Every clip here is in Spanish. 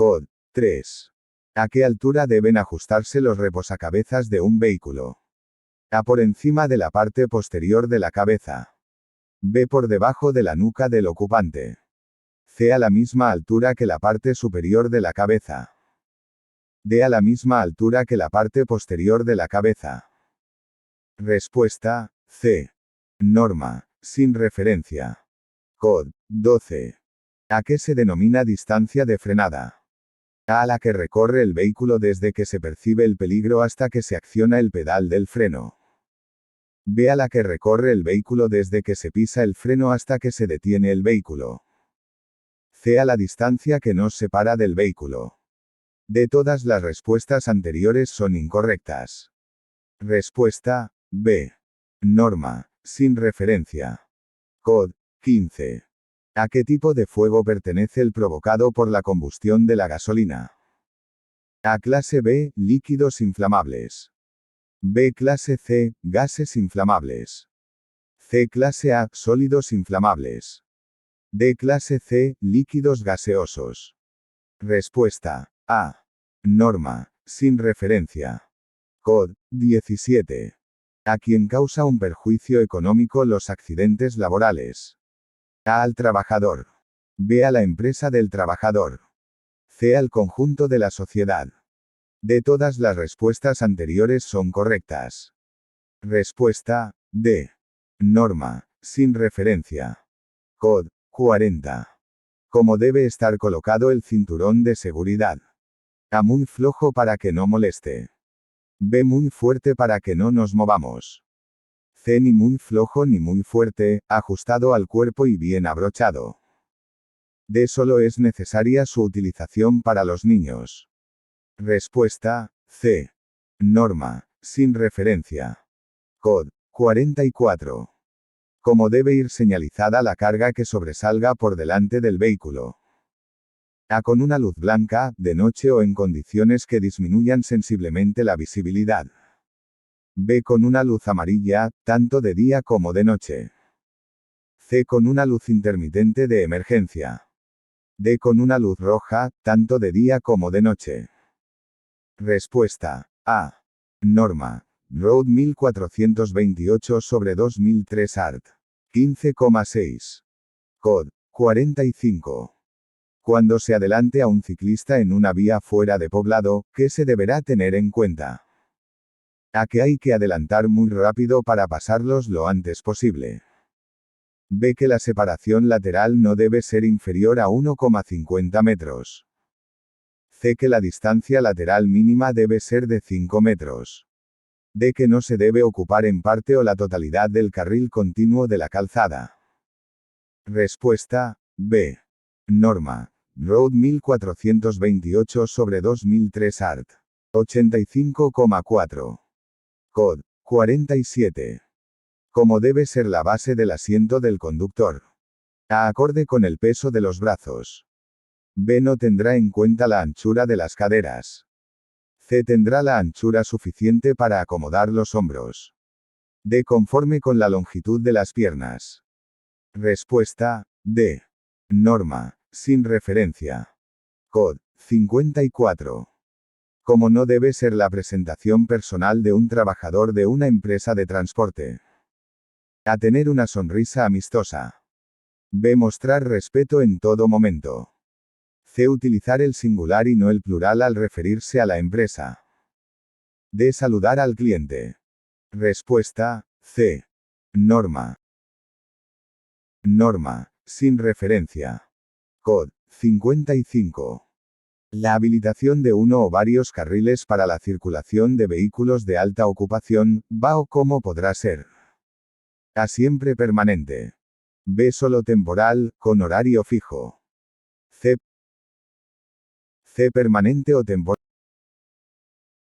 Cod 3. ¿A qué altura deben ajustarse los reposacabezas de un vehículo? A por encima de la parte posterior de la cabeza. B por debajo de la nuca del ocupante. C a la misma altura que la parte superior de la cabeza. D a la misma altura que la parte posterior de la cabeza. Respuesta, C. Norma, sin referencia. Cod 12. ¿A qué se denomina distancia de frenada? A la que recorre el vehículo desde que se percibe el peligro hasta que se acciona el pedal del freno. B a la que recorre el vehículo desde que se pisa el freno hasta que se detiene el vehículo. C a la distancia que nos separa del vehículo. De todas las respuestas anteriores son incorrectas. Respuesta, B. Norma, sin referencia. Cod 15. ¿A qué tipo de fuego pertenece el provocado por la combustión de la gasolina? A clase B, líquidos inflamables. B clase C, gases inflamables. C clase A, sólidos inflamables. D clase C, líquidos gaseosos. Respuesta, A. Norma, sin referencia. Cod 17. ¿A quién causa un perjuicio económico los accidentes laborales? A al trabajador. B a la empresa del trabajador. C al conjunto de la sociedad. De todas las respuestas anteriores son correctas. Respuesta, D. Norma, sin referencia. Cod 40. ¿Cómo debe estar colocado el cinturón de seguridad? A muy flojo para que no moleste. B muy fuerte para que no nos movamos. C ni muy flojo ni muy fuerte, ajustado al cuerpo y bien abrochado. D solo es necesaria su utilización para los niños. Respuesta, C. Norma, sin referencia. Cod 44. ¿Cómo debe ir señalizada la carga que sobresalga por delante del vehículo? A con una luz blanca, de noche o en condiciones que disminuyan sensiblemente la visibilidad. B con una luz amarilla, tanto de día como de noche. C con una luz intermitente de emergencia. D con una luz roja, tanto de día como de noche. Respuesta, A. Norma. Road 1428/2003 art. 15,6. Cod 45. Cuando se adelante a un ciclista en una vía fuera de poblado, ¿qué se deberá tener en cuenta? A que hay que adelantar muy rápido para pasarlos lo antes posible. B que la separación lateral no debe ser inferior a 1,50 metros. C que la distancia lateral mínima debe ser de 5 metros. D que no se debe ocupar en parte o la totalidad del carril continuo de la calzada. Respuesta, B. Norma. Road 1428/2003 art. 85,4. Cod 47. ¿Cómo debe ser la base del asiento del conductor? A acorde con el peso de los brazos. B no tendrá en cuenta la anchura de las caderas. C tendrá la anchura suficiente para acomodar los hombros. D conforme con la longitud de las piernas. Respuesta, D. Norma, sin referencia. Cod 54. ¿Cómo no debe ser la presentación personal de un trabajador de una empresa de transporte? A tener una sonrisa amistosa. B mostrar respeto en todo momento. C utilizar el singular y no el plural al referirse a la empresa. D saludar al cliente. Respuesta, C. Norma. Norma, sin referencia. Cod 55. La habilitación de uno o varios carriles para la circulación de vehículos de alta ocupación, va o cómo podrá ser. A siempre permanente. B solo temporal, con horario fijo. C permanente o temporal.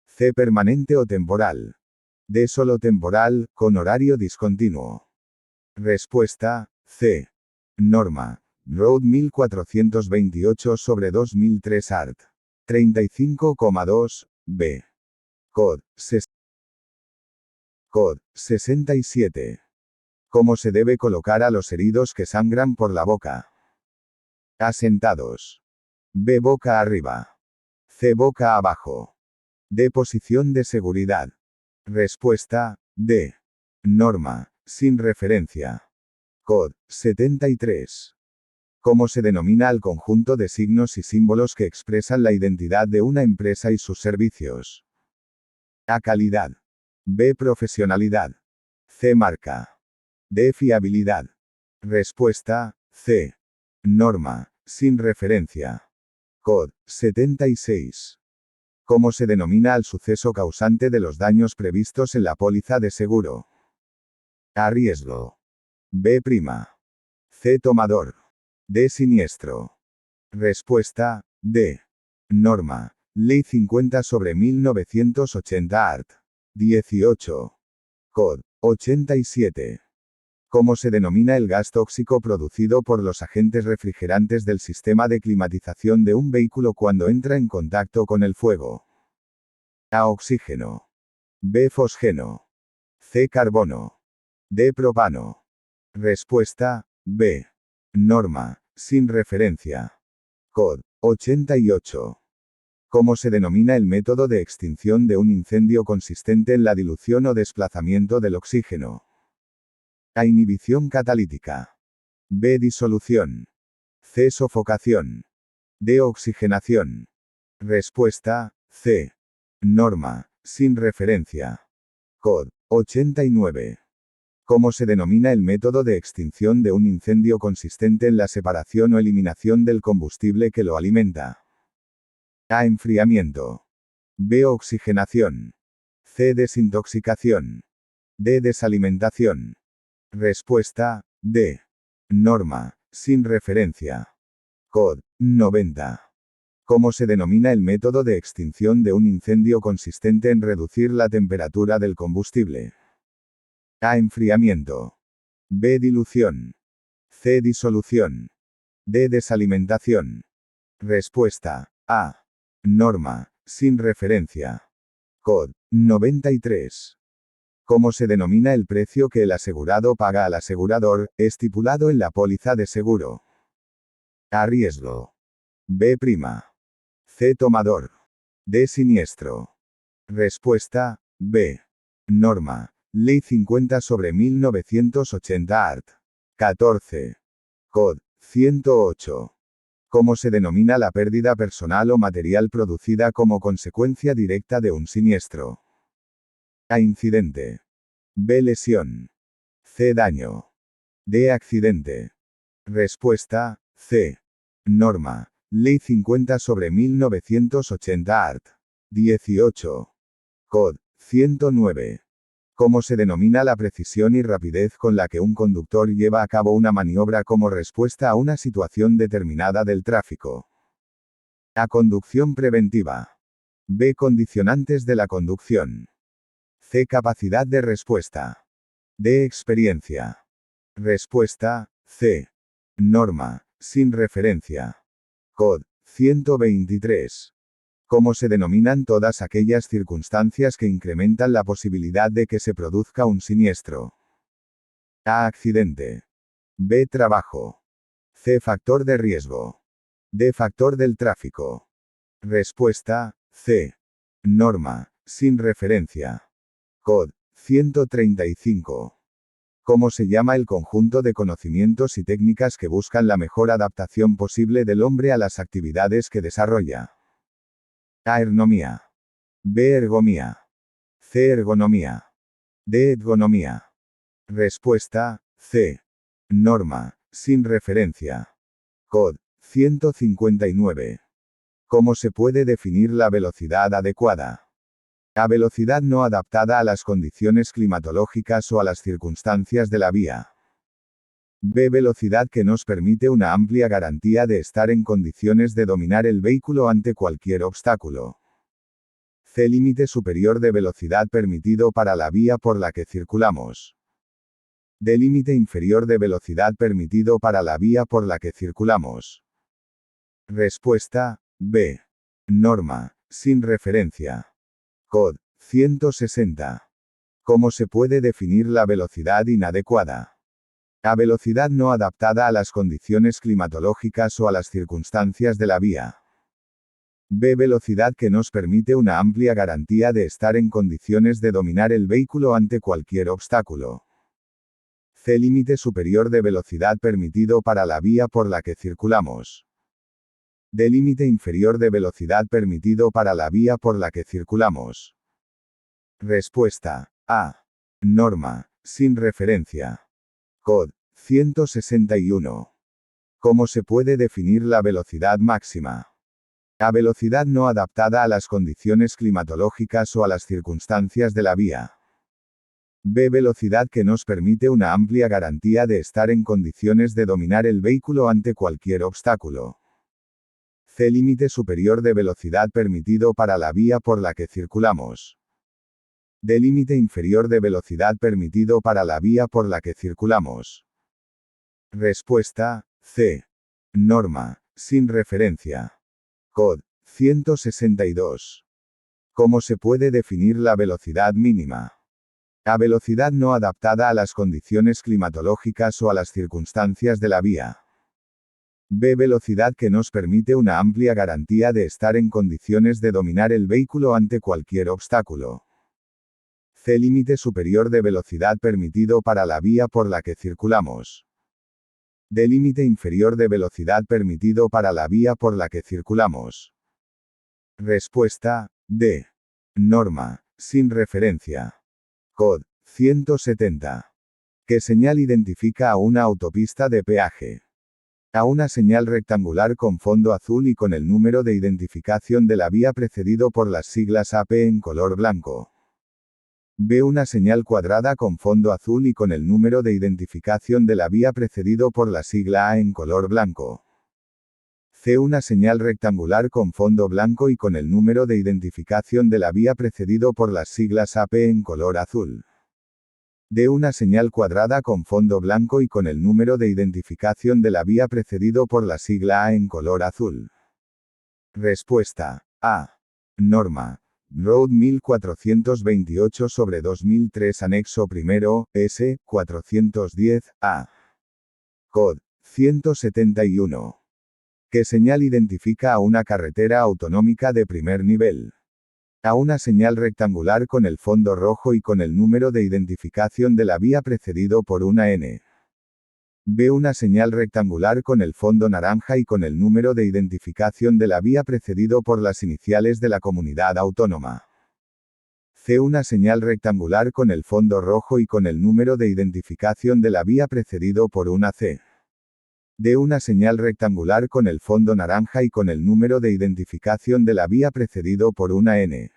C permanente o temporal. D solo temporal, con horario discontinuo. Respuesta, C. Norma. Road 1428/2003 art. 35,2, B. Cod 67. ¿Cómo se debe colocar a los heridos que sangran por la boca? A sentados. B boca arriba. C boca abajo. D posición de seguridad. Respuesta, D. Norma, sin referencia. Cod, 73. ¿Cómo se denomina al conjunto de signos y símbolos que expresan la identidad de una empresa y sus servicios? A. Calidad. B. Profesionalidad. C. Marca. D. Fiabilidad. Respuesta, C. Norma, sin referencia. Cod, 76. ¿Cómo se denomina al suceso causante de los daños previstos en la póliza de seguro? A. Riesgo. B'. C. Tomador. D. Siniestro. Respuesta, D. Norma. Ley 50/1980 art. 18. Cod. 87. ¿Cómo se denomina el gas tóxico producido por los agentes refrigerantes del sistema de climatización de un vehículo cuando entra en contacto con el fuego? A. Oxígeno. B. Fosgeno. C. Carbono. D. Propano. Respuesta, B. Norma, sin referencia. Cod. 88. ¿Cómo se denomina el método de extinción de un incendio consistente en la dilución o desplazamiento del oxígeno? A. Inhibición catalítica. B. Disolución. C. Sofocación. D. Oxigenación. Respuesta, C. Norma, sin referencia. Cod. 89. ¿Cómo se denomina el método de extinción de un incendio consistente en la separación o eliminación del combustible que lo alimenta? A. Enfriamiento. B. Oxigenación. C. Desintoxicación. D. Desalimentación. Respuesta, D. Norma, sin referencia. Cod. 90. ¿Cómo se denomina el método de extinción de un incendio consistente en reducir la temperatura del combustible? A. Enfriamiento. B. Dilución. C. Disolución. D. Desalimentación. Respuesta, A. Norma, sin referencia. Cod. 93. ¿Cómo se denomina el precio que el asegurado paga al asegurador, estipulado en la póliza de seguro? A. Riesgo. B'. C. Tomador. D. Siniestro. Respuesta, B. Norma. Ley 50/1980 art. 14. Cod. 108. ¿Cómo se denomina la pérdida personal o material producida como consecuencia directa de un siniestro? A. Incidente. B. Lesión. C. Daño. D. Accidente. Respuesta, C. Norma. Ley 50/1980 art. 18. Cod. 109. ¿Cómo se denomina la precisión y rapidez con la que un conductor lleva a cabo una maniobra como respuesta a una situación determinada del tráfico? A. Conducción preventiva. B. Condicionantes de la conducción. C. Capacidad de respuesta. D. Experiencia. Respuesta, C. Norma, sin referencia. Cod. 123. ¿Cómo se denominan todas aquellas circunstancias que incrementan la posibilidad de que se produzca un siniestro? A. Accidente. B. Trabajo. C. Factor de riesgo. D. Factor del tráfico. Respuesta, C. Norma, sin referencia. Cod. 135. ¿Cómo se llama el conjunto de conocimientos y técnicas que buscan la mejor adaptación posible del hombre a las actividades que desarrolla? A. Ergonomía. B. Ergomía. C. Ergonomía. D. Ergonomía. Respuesta, C. Norma, sin referencia. Cod. 159. ¿Cómo se puede definir la velocidad adecuada? A. Velocidad no adaptada a las condiciones climatológicas o a las circunstancias de la vía. B. Velocidad que nos permite una amplia garantía de estar en condiciones de dominar el vehículo ante cualquier obstáculo. C. Límite superior de velocidad permitido para la vía por la que circulamos. D. Límite inferior de velocidad permitido para la vía por la que circulamos. Respuesta, B. Norma, sin referencia. Cod. 160. ¿Cómo se puede definir la velocidad inadecuada? A. Velocidad no adaptada a las condiciones climatológicas o a las circunstancias de la vía. B. Velocidad que nos permite una amplia garantía de estar en condiciones de dominar el vehículo ante cualquier obstáculo. C. Límite superior de velocidad permitido para la vía por la que circulamos. D. Límite inferior de velocidad permitido para la vía por la que circulamos. Respuesta A. Norma, sin referencia. Cód 161. ¿Cómo se puede definir la velocidad máxima? A. Velocidad no adaptada a las condiciones climatológicas o a las circunstancias de la vía. B. Velocidad que nos permite una amplia garantía de estar en condiciones de dominar el vehículo ante cualquier obstáculo. C. Límite superior de velocidad permitido para la vía por la que circulamos. D. Límite inferior de velocidad permitido para la vía por la que circulamos. Respuesta C. Norma, sin referencia. Cód 162. ¿Cómo se puede definir la velocidad mínima? A. Velocidad no adaptada a las condiciones climatológicas o a las circunstancias de la vía. B. Velocidad que nos permite una amplia garantía de estar en condiciones de dominar el vehículo ante cualquier obstáculo. C. Límite superior de velocidad permitido para la vía por la que circulamos. D. Límite inferior de velocidad permitido para la vía por la que circulamos. Respuesta D. Norma, sin referencia. Cód 170. ¿Qué señal identifica a una autopista de peaje? A. Una señal rectangular con fondo azul y con el número de identificación de la vía precedido por las siglas AP en color blanco. B. Una señal cuadrada con fondo azul y con el número de identificación de la vía precedido por la sigla A en color blanco. C. Una señal rectangular con fondo blanco y con el número de identificación de la vía precedido por las siglas AP en color azul. D. Una señal cuadrada con fondo blanco y con el número de identificación de la vía precedido por la sigla A en color azul. Respuesta A. Norma. Road 1428/2003 Anexo primero, S. 410, A. Cód 171. ¿Qué señal identifica a una carretera autonómica de primer nivel? A. Una señal rectangular con el fondo rojo y con el número de identificación de la vía precedido por una N. B. Una señal rectangular con el fondo naranja y con el número de identificación de la vía precedido por las iniciales de la comunidad autónoma. C. Una señal rectangular con el fondo rojo y con el número de identificación de la vía precedido por una C. D. Una señal rectangular con el fondo naranja y con el número de identificación de la vía precedido por una N.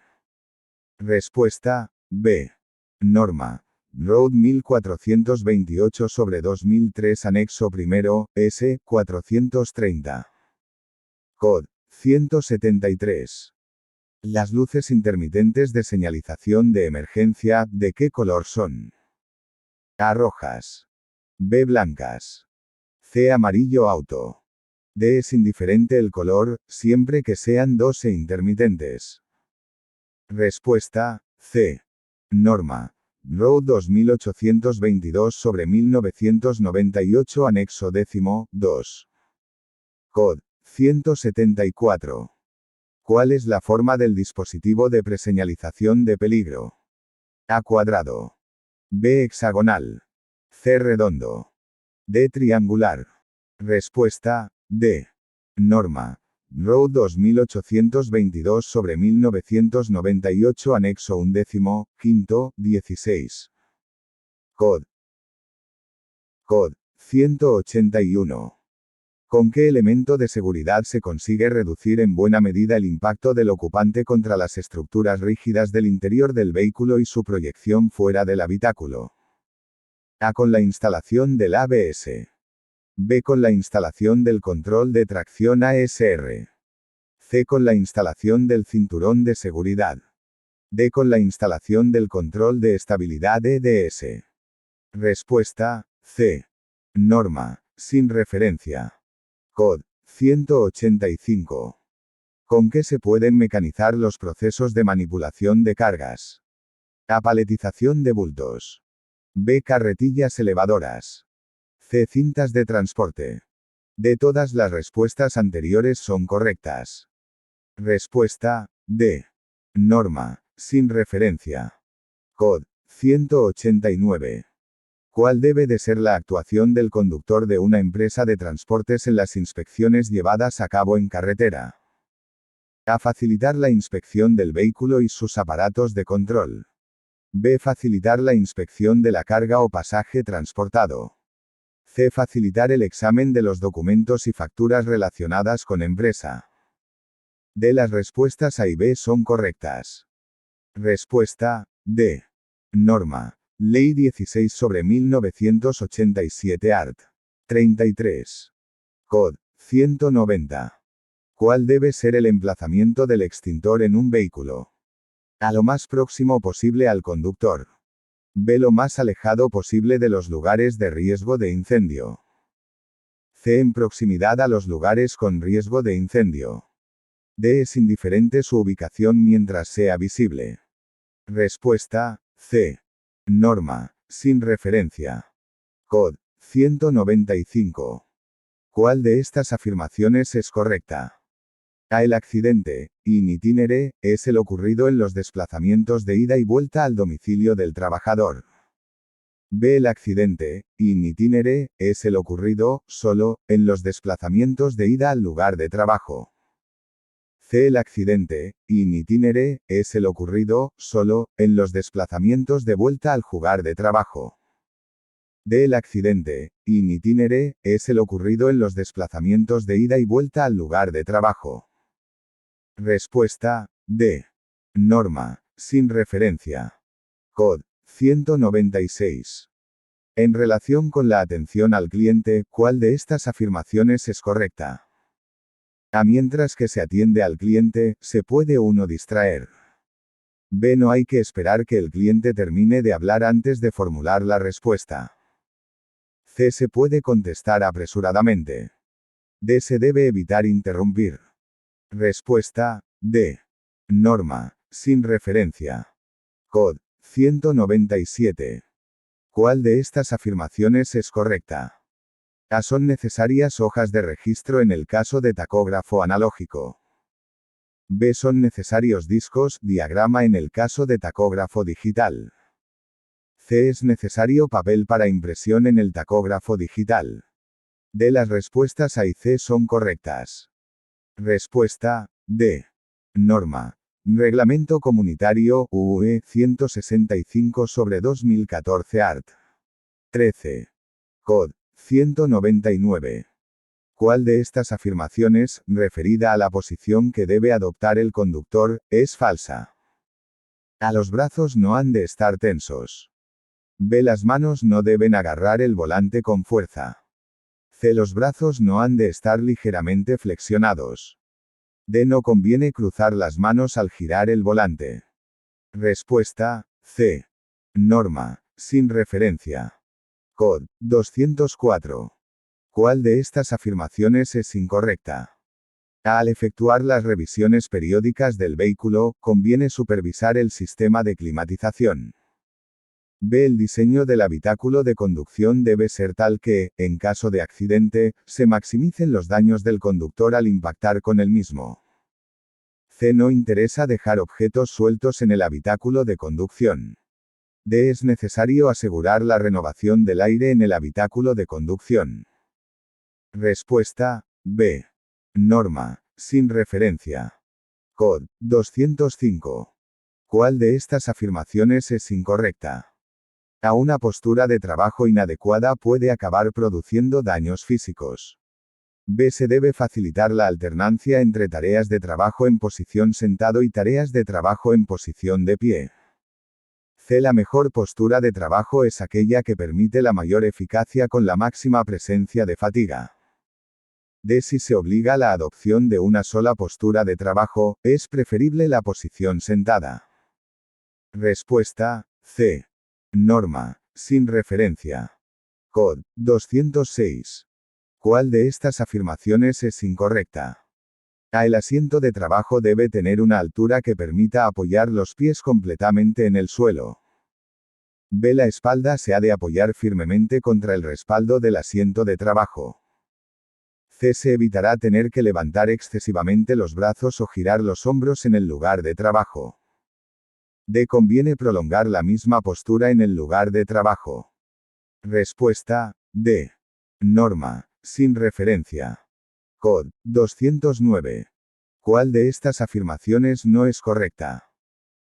Respuesta B. Norma. Road 1428/2003 Anexo primero, S. 430. Cód 173. Las luces intermitentes de señalización de emergencia, ¿de qué color son? A. Rojas. B. Blancas. C. Amarillo auto. D. Es indiferente el color, siempre que sean dos e intermitentes. Respuesta C. Norma. Road 2822/1998 Anexo décimo, 2. Cód 174. ¿Cuál es la forma del dispositivo de preseñalización de peligro? A. Cuadrado. B. Hexagonal. C. Redondo. D. Triangular. Respuesta D. Norma. Road 2822/1998 Anexo 11, 16. Cód 181. ¿Con qué elemento de seguridad se consigue reducir en buena medida el impacto del ocupante contra las estructuras rígidas del interior del vehículo y su proyección fuera del habitáculo? A. Con la instalación del ABS. B. Con la instalación del control de tracción ASR. C. Con la instalación del cinturón de seguridad. D. Con la instalación del control de estabilidad EDS. Respuesta C. Norma, sin referencia. Cód 185. ¿Con qué se pueden mecanizar los procesos de manipulación de cargas? A. Paletización de bultos. B. Carretillas elevadoras. C. Cintas de transporte. D. Todas las respuestas anteriores son correctas. Respuesta, D. Norma, sin referencia. Cod. 189. ¿Cuál debe de ser la actuación del conductor de una empresa de transportes en las inspecciones llevadas a cabo en carretera? A. Facilitar la inspección del vehículo y sus aparatos de control. B. Facilitar la inspección de la carga o pasaje transportado. C. Facilitar el examen de los documentos y facturas relacionadas con empresa. D. Las respuestas A y B son correctas. Respuesta, D. Norma. Ley 16/1987 art. 33. Cod. 190. ¿Cuál debe ser el emplazamiento del extintor en un vehículo? A. Lo más próximo posible al conductor. B. Lo más alejado posible de los lugares de riesgo de incendio. C. En proximidad a los lugares con riesgo de incendio. D. Es indiferente su ubicación mientras sea visible. Respuesta, C. Norma, sin referencia. Cod. 195. ¿Cuál de estas afirmaciones es correcta? A. El accidente, in itinere, es el ocurrido en los desplazamientos de ida y vuelta al domicilio del trabajador. B. El accidente, in itinere, es el ocurrido, solo, en los desplazamientos de ida al lugar de trabajo. C. El accidente, in itinere, es el ocurrido, solo, en los desplazamientos de vuelta al lugar de trabajo. D. El accidente, in itinere, es el ocurrido en los desplazamientos de ida y vuelta al lugar de trabajo. Respuesta, D. Norma, sin referencia. Cod. 196. En relación con la atención al cliente, ¿cuál de estas afirmaciones es correcta? A. Mientras que se atiende al cliente, se puede uno distraer. B. No hay que esperar que el cliente termine de hablar antes de formular la respuesta. C. Se puede contestar apresuradamente. D. Se debe evitar interrumpir. Respuesta, D. Norma, sin referencia. Cod. 197. ¿Cuál de estas afirmaciones es correcta? A. Son necesarias hojas de registro en el caso de tacógrafo analógico. B. Son necesarios discos, diagrama en el caso de tacógrafo digital. C. Es necesario papel para impresión en el tacógrafo digital. D. Las respuestas A y C son correctas. Respuesta, D. Norma. Reglamento Comunitario, UE, 165/2014 art. 13. Cod. 199. ¿Cuál de estas afirmaciones, referida a la posición que debe adoptar el conductor, es falsa? A. Los brazos no han de estar tensos. B. Las manos no deben agarrar el volante con fuerza. C. Los brazos no han de estar ligeramente flexionados. D. No conviene cruzar las manos al girar el volante. Respuesta, C. Norma, sin referencia. Cod. 204. ¿Cuál de estas afirmaciones es incorrecta? A. Al efectuar las revisiones periódicas del vehículo, conviene supervisar el sistema de climatización. B. El diseño del habitáculo de conducción debe ser tal que, en caso de accidente, se maximicen los daños del conductor al impactar con el mismo. C. No interesa dejar objetos sueltos en el habitáculo de conducción. D. Es necesario asegurar la renovación del aire en el habitáculo de conducción. Respuesta, B. Norma, sin referencia. Cod. 205. ¿Cuál de estas afirmaciones es incorrecta? A. Una postura de trabajo inadecuada puede acabar produciendo daños físicos. B. Se debe facilitar la alternancia entre tareas de trabajo en posición sentado y tareas de trabajo en posición de pie. C. La mejor postura de trabajo es aquella que permite la mayor eficacia con la máxima presencia de fatiga. D. Si se obliga a la adopción de una sola postura de trabajo, es preferible la posición sentada. Respuesta, C. Norma, sin referencia. Cod. 206. ¿Cuál de estas afirmaciones es incorrecta? A. El asiento de trabajo debe tener una altura que permita apoyar los pies completamente en el suelo. B. La espalda se ha de apoyar firmemente contra el respaldo del asiento de trabajo. C. Se evitará tener que levantar excesivamente los brazos o girar los hombros en el lugar de trabajo. D. Conviene prolongar la misma postura en el lugar de trabajo. Respuesta, D. Norma, sin referencia. Cod. 209. ¿Cuál de estas afirmaciones no es correcta?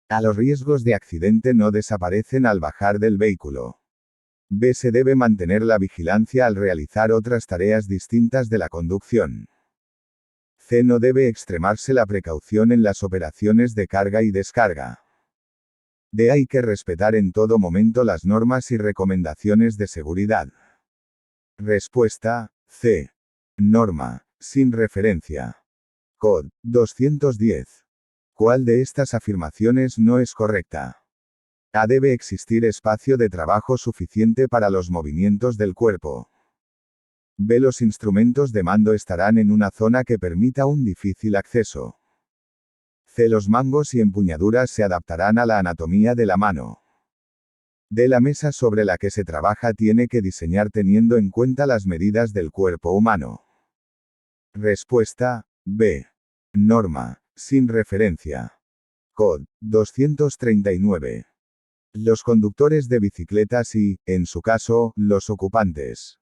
A. Los riesgos de accidente no desaparecen al bajar del vehículo. B. Se debe mantener la vigilancia al realizar otras tareas distintas de la conducción. C. No debe extremarse la precaución en las operaciones de carga y descarga. D. Hay que respetar en todo momento las normas y recomendaciones de seguridad. Respuesta, C. Norma, sin referencia. Cod. 210. ¿Cuál de estas afirmaciones no es correcta? A. Debe existir espacio de trabajo suficiente para los movimientos del cuerpo. B. Los instrumentos de mando estarán en una zona que permita un difícil acceso. C. Los mangos y empuñaduras se adaptarán a la anatomía de la mano. D. La mesa sobre la que se trabaja tiene que diseñar teniendo en cuenta las medidas del cuerpo humano. Respuesta, B. Norma, sin referencia. Cod. 239. Los conductores de bicicletas y, en su caso, los ocupantes.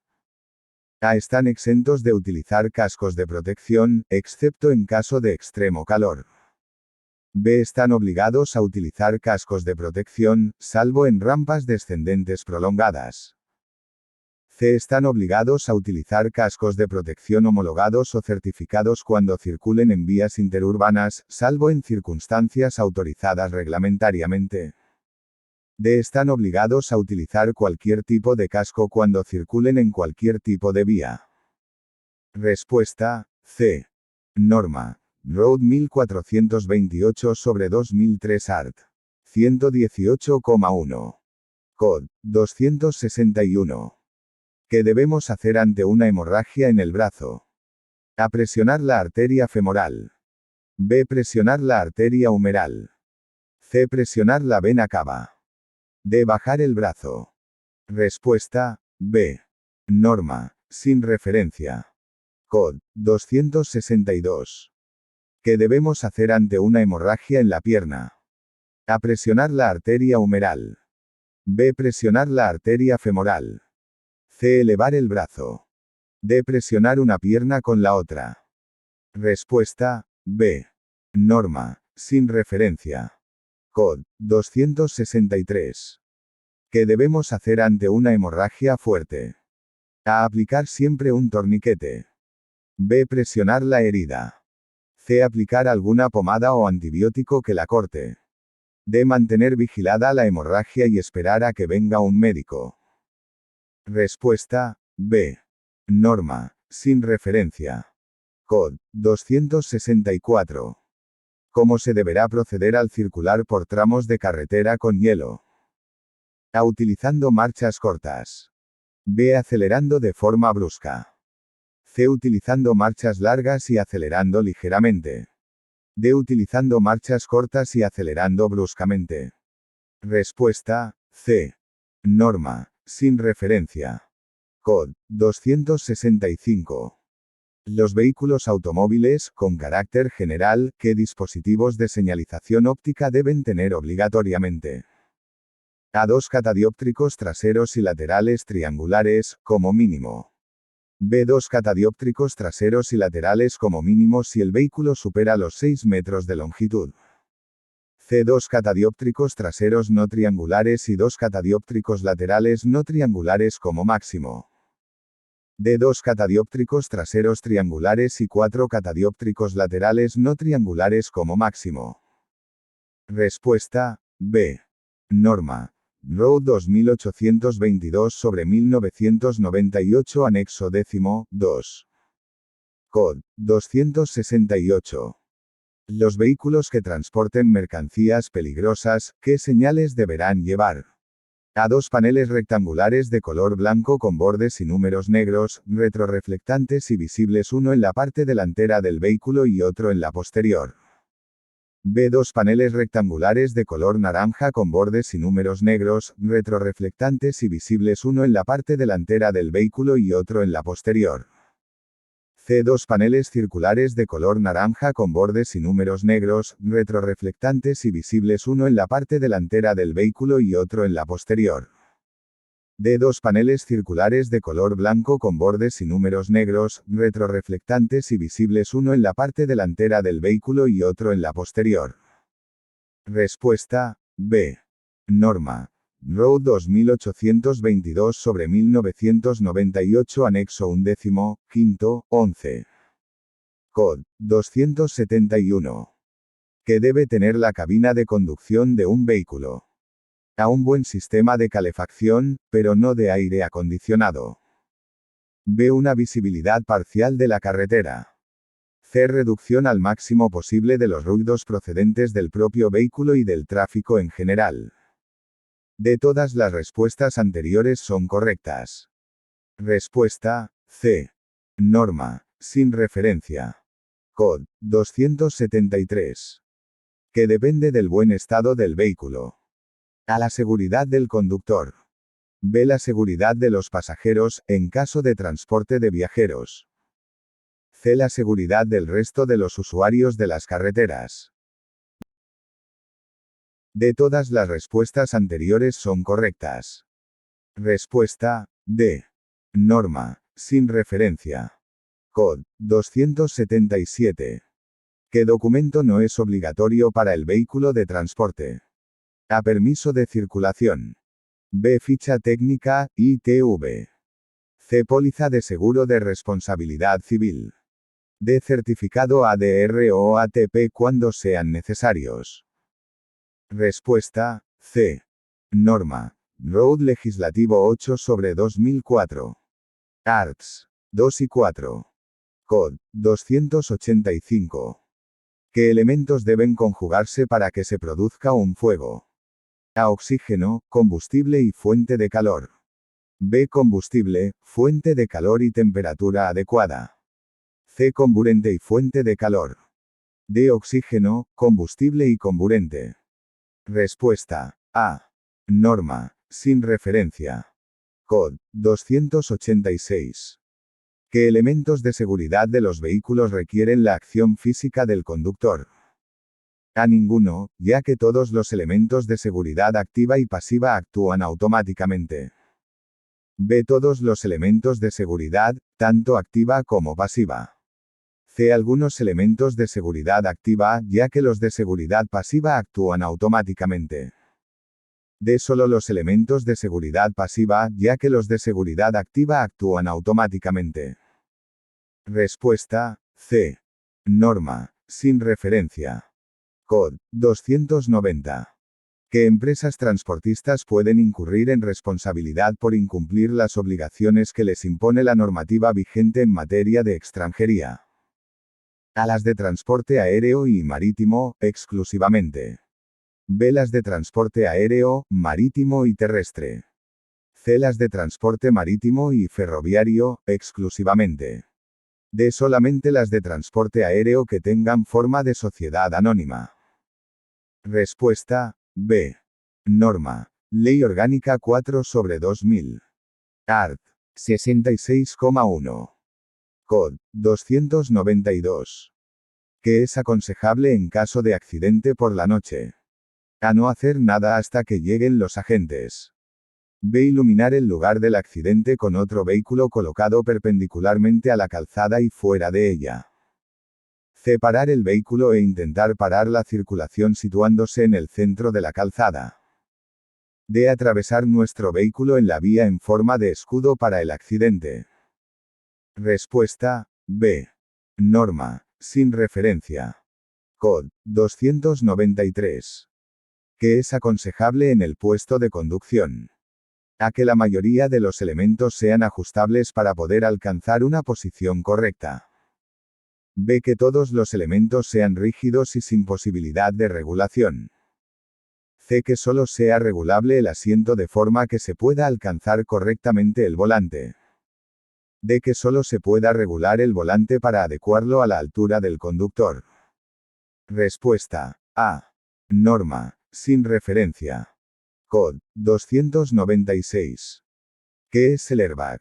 A. Están exentos de utilizar cascos de protección, excepto en caso de extremo calor. B. Están obligados a utilizar cascos de protección, salvo en rampas descendentes prolongadas. C. Están obligados a utilizar cascos de protección homologados o certificados cuando circulen en vías interurbanas, salvo en circunstancias autorizadas reglamentariamente. D. Están obligados a utilizar cualquier tipo de casco cuando circulen en cualquier tipo de vía. Respuesta, C. Norma. Road 1428/2003 art. 118,1. Cod. 261. ¿Qué debemos hacer ante una hemorragia en el brazo? A. Presionar la arteria femoral. B. Presionar la arteria humeral. C. Presionar la vena cava. D. Bajar el brazo. Respuesta, B. Norma, sin referencia. Cod. 262. ¿Qué debemos hacer ante una hemorragia en la pierna? A. Presionar la arteria humeral. B. Presionar la arteria femoral. C. Elevar el brazo. D. Presionar una pierna con la otra. Respuesta, B. Norma, sin referencia. Cod. 263. ¿Qué debemos hacer ante una hemorragia fuerte? A. Aplicar siempre un torniquete. B. Presionar la herida. C. Aplicar alguna pomada o antibiótico que la corte. D. Mantener vigilada la hemorragia y esperar a que venga un médico. Respuesta, B. Norma, sin referencia. Cod. 264. ¿Cómo se deberá proceder al circular por tramos de carretera con hielo? A. Utilizando marchas cortas. B. Acelerando de forma brusca. C. Utilizando marchas largas y acelerando ligeramente. D. Utilizando marchas cortas y acelerando bruscamente. Respuesta, C. Norma, sin referencia. Cod. 265. Los vehículos automóviles, con carácter general, ¿qué dispositivos de señalización óptica deben tener obligatoriamente? A. 2 catadióptricos traseros y laterales triangulares, como mínimo. B. 2 catadióptricos traseros y laterales como mínimo si el vehículo supera los 6 metros de longitud. C. 2 catadióptricos traseros no triangulares y 2 catadióptricos laterales no triangulares como máximo. D. 2 catadióptricos traseros triangulares y 4 catadióptricos laterales no triangulares como máximo. Respuesta, B. Norma. Road 2822/1998 anexo 10, 2. Cod. 268. Los vehículos que transporten mercancías peligrosas, ¿qué señales deberán llevar? A. 2 paneles rectangulares de color blanco con bordes y números negros, retroreflectantes y visibles, uno en la parte delantera del vehículo y otro en la posterior. B. 2 paneles rectangulares de color naranja con bordes y números negros, retroreflectantes y visibles, uno en la parte delantera del vehículo y otro en la posterior. C. Dos paneles circulares de color naranja con bordes y números negros, retroreflectantes y visibles, uno en la parte delantera del vehículo y otro en la posterior. D. Dos paneles circulares de color blanco con bordes y números negros, retroreflectantes y visibles, uno en la parte delantera del vehículo y otro en la posterior. Respuesta B. Norma. Road 2822/1998, anexo 11, quinto, 11. Cod. 271. Que debe tener la cabina de conducción de un vehículo. A. Un buen sistema de calefacción, pero no de aire acondicionado. B. Una visibilidad parcial de la carretera. C. Reducción al máximo posible de los ruidos procedentes del propio vehículo y del tráfico en general. D. Todas las respuestas anteriores son correctas. Respuesta C. Norma. Sin referencia. Cod. 273. Que depende del buen estado del vehículo. A. La seguridad del conductor. B. La seguridad de los pasajeros, en caso de transporte de viajeros. C. La seguridad del resto de los usuarios de las carreteras. D. Todas las respuestas anteriores son correctas. Respuesta D. Norma. Sin referencia. Cod. 277. ¿Qué documento no es obligatorio para el vehículo de transporte? A. Permiso de circulación. B. Ficha técnica, ITV. C. Póliza de seguro de responsabilidad civil. D. Certificado ADR o ATP cuando sean necesarios. Respuesta C. Norma. Road Legislativo 8/2004. Arts. 2 y 4. Cod. 285. ¿Qué elementos deben conjugarse para que se produzca un fuego? A. Oxígeno, combustible y fuente de calor. B. Combustible, fuente de calor y temperatura adecuada. C. Comburente y fuente de calor. D. Oxígeno, combustible y comburente. Respuesta A. Norma. Sin referencia. Cod. 286. ¿Qué elementos de seguridad de los vehículos requieren la acción física del conductor? A. Ninguno, ya que todos los elementos de seguridad activa y pasiva actúan automáticamente. B. Todos los elementos de seguridad, tanto activa como pasiva. C. Algunos elementos de seguridad activa, ya que los de seguridad pasiva actúan automáticamente. D. Solo los elementos de seguridad pasiva, ya que los de seguridad activa actúan automáticamente. Respuesta C. Norma. Sin referencia. Cod. 290. ¿Qué empresas transportistas pueden incurrir en responsabilidad por incumplir las obligaciones que les impone la normativa vigente en materia de extranjería? A. Las de transporte aéreo y marítimo, exclusivamente. B. Las de transporte aéreo, marítimo y terrestre. C. Las de transporte marítimo y ferroviario, exclusivamente. D. Solamente las de transporte aéreo que tengan forma de sociedad anónima. Respuesta B. Norma. Ley Orgánica 4/2000. Art. 66,1. Cod. 292. ¿Qué es aconsejable en caso de accidente por la noche? A. No hacer nada hasta que lleguen los agentes. B. Iluminar el lugar del accidente con otro vehículo colocado perpendicularmente a la calzada y fuera de ella. C. Parar el vehículo e intentar parar la circulación situándose en el centro de la calzada. D. Atravesar nuestro vehículo en la vía en forma de escudo para el accidente. Respuesta B. Norma. Sin referencia. Cod. 293. ¿Qué es aconsejable en el puesto de conducción? A. Que la mayoría de los elementos sean ajustables para poder alcanzar una posición correcta. B. Que todos los elementos sean rígidos y sin posibilidad de regulación. C. Que solo sea regulable el asiento de forma que se pueda alcanzar correctamente el volante. D. Que solo se pueda regular el volante para adecuarlo a la altura del conductor. Respuesta A. Norma. Sin referencia. Cod. 296. ¿Qué es el airbag?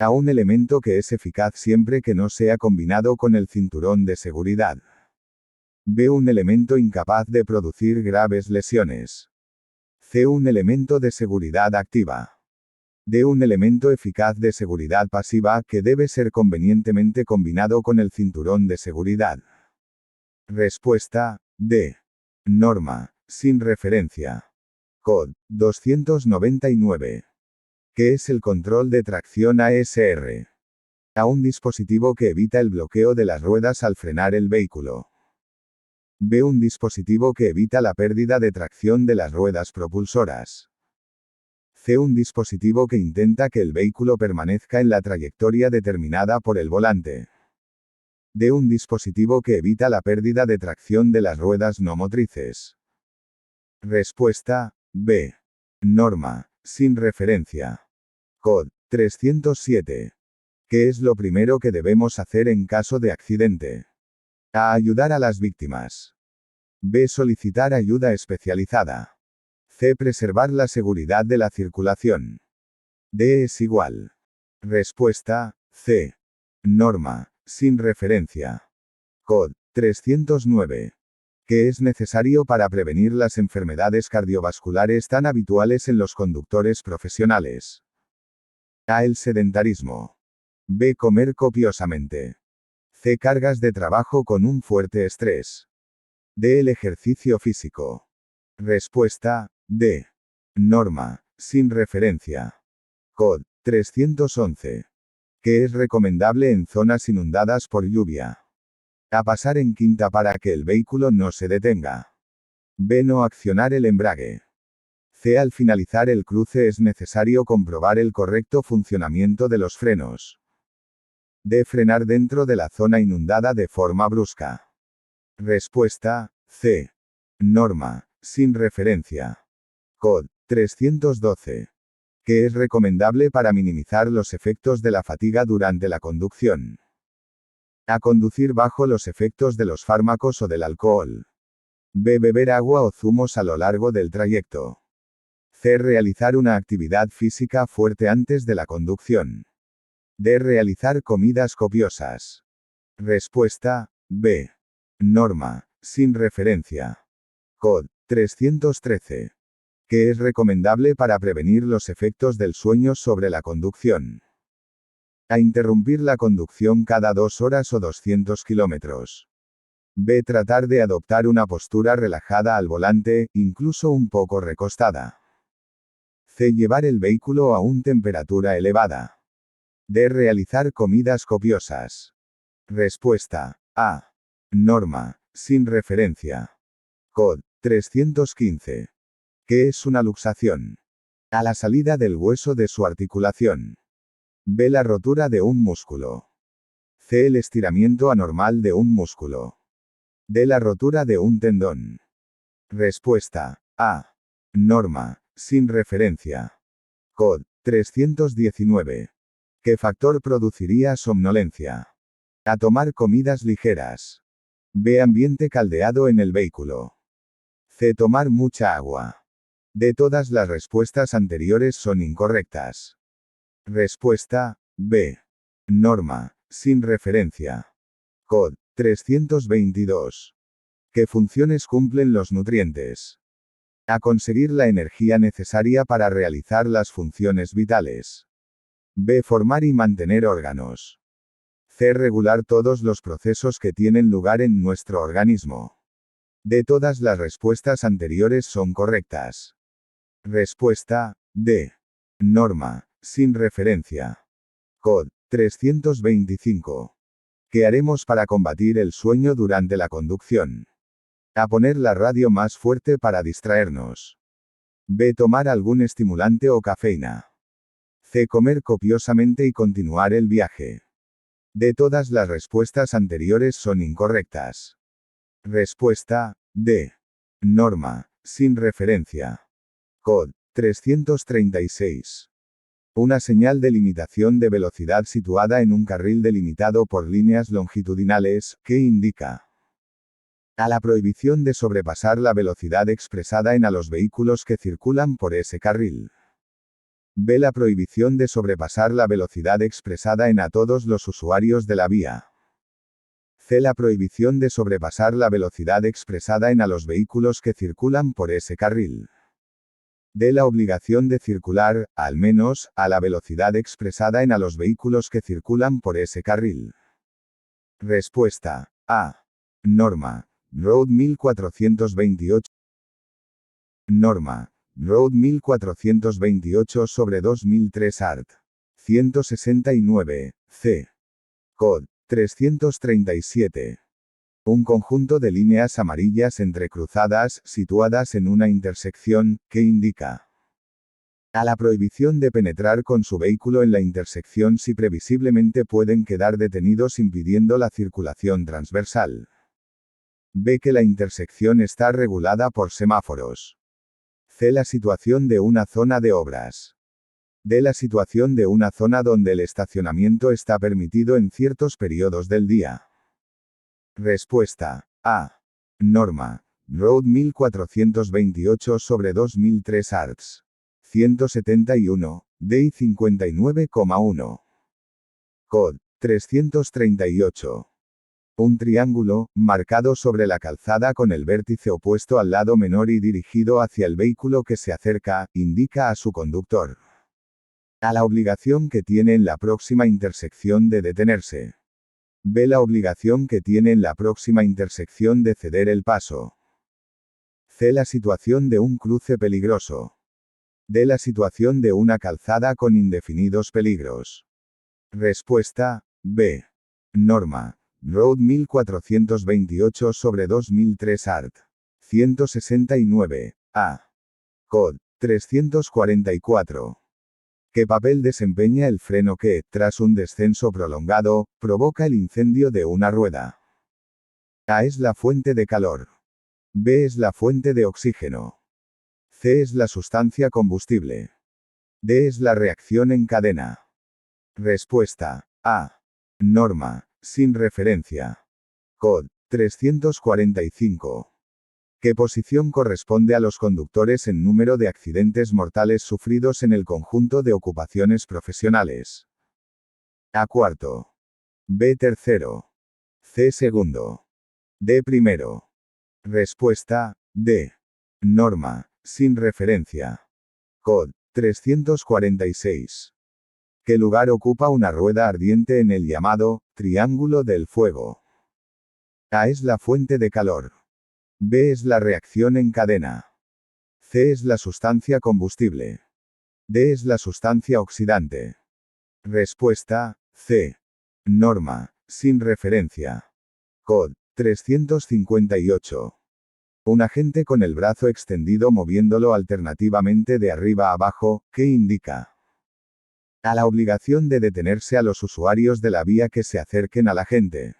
A un elemento que es eficaz siempre que no sea combinado con el cinturón de seguridad. B. Un elemento incapaz de producir graves lesiones. C. Un elemento de seguridad activa. D. Un elemento eficaz de seguridad pasiva que debe ser convenientemente combinado con el cinturón de seguridad. Respuesta: D. Norma, sin referencia. Cod. 299. ¿Qué es el control de tracción ASR? A. Un dispositivo que evita el bloqueo de las ruedas al frenar el vehículo. B. Un dispositivo que evita la pérdida de tracción de las ruedas propulsoras. C. Un dispositivo que intenta que el vehículo permanezca en la trayectoria determinada por el volante. D. Un dispositivo que evita la pérdida de tracción de las ruedas no motrices. Respuesta: B. Norma, sin referencia. Cod. 307. ¿Qué es lo primero que debemos hacer en caso de accidente? A. Ayudar a las víctimas. B. Solicitar ayuda especializada. C. Preservar la seguridad de la circulación. D. Es igual. Respuesta: C. Norma, sin referencia. Cod. 309. ¿Qué es necesario para prevenir las enfermedades cardiovasculares tan habituales en los conductores profesionales? A. El sedentarismo. B. Comer copiosamente. C. Cargas de trabajo con un fuerte estrés. D. El ejercicio físico. Respuesta: D. Norma, sin referencia. Cod. 311. ¿Qué es recomendable en zonas inundadas por lluvia? A. Pasar en quinta para que el vehículo no se detenga. B. No accionar el embrague. C. Al finalizar el cruce es necesario comprobar el correcto funcionamiento de los frenos. D. Frenar dentro de la zona inundada de forma brusca. Respuesta: C. Norma, sin referencia. Cod. 312. ¿Qué es recomendable para minimizar los efectos de la fatiga durante la conducción? A. Conducir bajo los efectos de los fármacos o del alcohol. B. Beber agua o zumos a lo largo del trayecto. C. Realizar una actividad física fuerte antes de la conducción. D. Realizar comidas copiosas. Respuesta: B. Norma, sin referencia. Cod. 313. ¿Qué es recomendable para prevenir los efectos del sueño sobre la conducción? A. Interrumpir la conducción cada 2 horas o 200 kilómetros. B. Tratar de adoptar una postura relajada al volante, incluso un poco recostada. C. Llevar el vehículo a una temperatura elevada. D. Realizar comidas copiosas. Respuesta: A. Norma, sin referencia. Cod. 315. ¿Qué es una luxación? A. La salida del hueso de su articulación. B. La rotura de un músculo. C. El estiramiento anormal de un músculo. D. La rotura de un tendón. Respuesta: A. Norma, sin referencia. Cod. 319. ¿Qué factor produciría somnolencia? A. Tomar comidas ligeras. B. Ambiente caldeado en el vehículo. C. Tomar mucha agua. D. Todas las respuestas anteriores son incorrectas. Respuesta: B. Norma, sin referencia. Cod. 322. ¿Qué funciones cumplen los nutrientes? A. Conseguir la energía necesaria para realizar las funciones vitales. B. Formar y mantener órganos. C. Regular todos los procesos que tienen lugar en nuestro organismo. D. Todas las respuestas anteriores son correctas. Respuesta: D. Norma, sin referencia. Cod. 325. ¿Qué haremos para combatir el sueño durante la conducción? A. Poner la radio más fuerte para distraernos. B. Tomar algún estimulante o cafeína. C. Comer copiosamente y continuar el viaje. D. Todas las respuestas anteriores son incorrectas. Respuesta: D. Norma, sin referencia. Cod. 336. Una señal de limitación de velocidad situada en un carril delimitado por líneas longitudinales, ¿qué indica? A. La prohibición de sobrepasar la velocidad expresada en a los vehículos que circulan por ese carril. B. La prohibición de sobrepasar la velocidad expresada en a todos los usuarios de la vía. C. La prohibición de sobrepasar la velocidad expresada en a los vehículos que circulan por ese carril. D. La obligación de circular, al menos, a la velocidad expresada en a los vehículos que circulan por ese carril. Respuesta. A. Norma. Road 1428. Norma. Road 1428/2003 art. 169. C. Cod. 337. Un conjunto de líneas amarillas entrecruzadas, situadas en una intersección, que indica a la prohibición de penetrar con su vehículo en la intersección si previsiblemente pueden quedar detenidos impidiendo la circulación transversal. B. Que la intersección está regulada por semáforos. C. La situación de una zona de obras. D. La situación de una zona donde el estacionamiento está permitido en ciertos periodos del día. Respuesta. A. Norma. Road 1428/2003 arts. 171, DI 59,1. Cod. 338. Un triángulo, marcado sobre la calzada con el vértice opuesto al lado menor y dirigido hacia el vehículo que se acerca, indica a su conductor a la obligación que tiene en la próxima intersección de detenerse. B. La obligación que tiene en la próxima intersección de ceder el paso. C. La situación de un cruce peligroso. D. La situación de una calzada con indefinidos peligros. Respuesta. B. Norma. Road 1428/2003 art. 169. A. Cod. 344. ¿Qué papel desempeña el freno que, tras un descenso prolongado, provoca el incendio de una rueda? A. Es la fuente de calor. B. Es la fuente de oxígeno. C. Es la sustancia combustible. D. Es la reacción en cadena. Respuesta. A. Norma. Sin referencia. Cod. 345. ¿Qué posición corresponde a los conductores en número de accidentes mortales sufridos en el conjunto de ocupaciones profesionales? A. Cuarto. B. Tercero. C. Segundo. D. Primero. Respuesta. D. Norma. Sin referencia. Cod. 346. ¿Qué lugar ocupa una rueda ardiente en el llamado triángulo del fuego? A. Es la fuente de calor. B. Es la reacción en cadena. C. Es la sustancia combustible. D. Es la sustancia oxidante. Respuesta. C. Norma. Sin referencia. Cod. 358. Un agente con el brazo extendido moviéndolo alternativamente de arriba a abajo, ¿qué indica? A la obligación de detenerse a los usuarios de la vía que se acerquen al agente.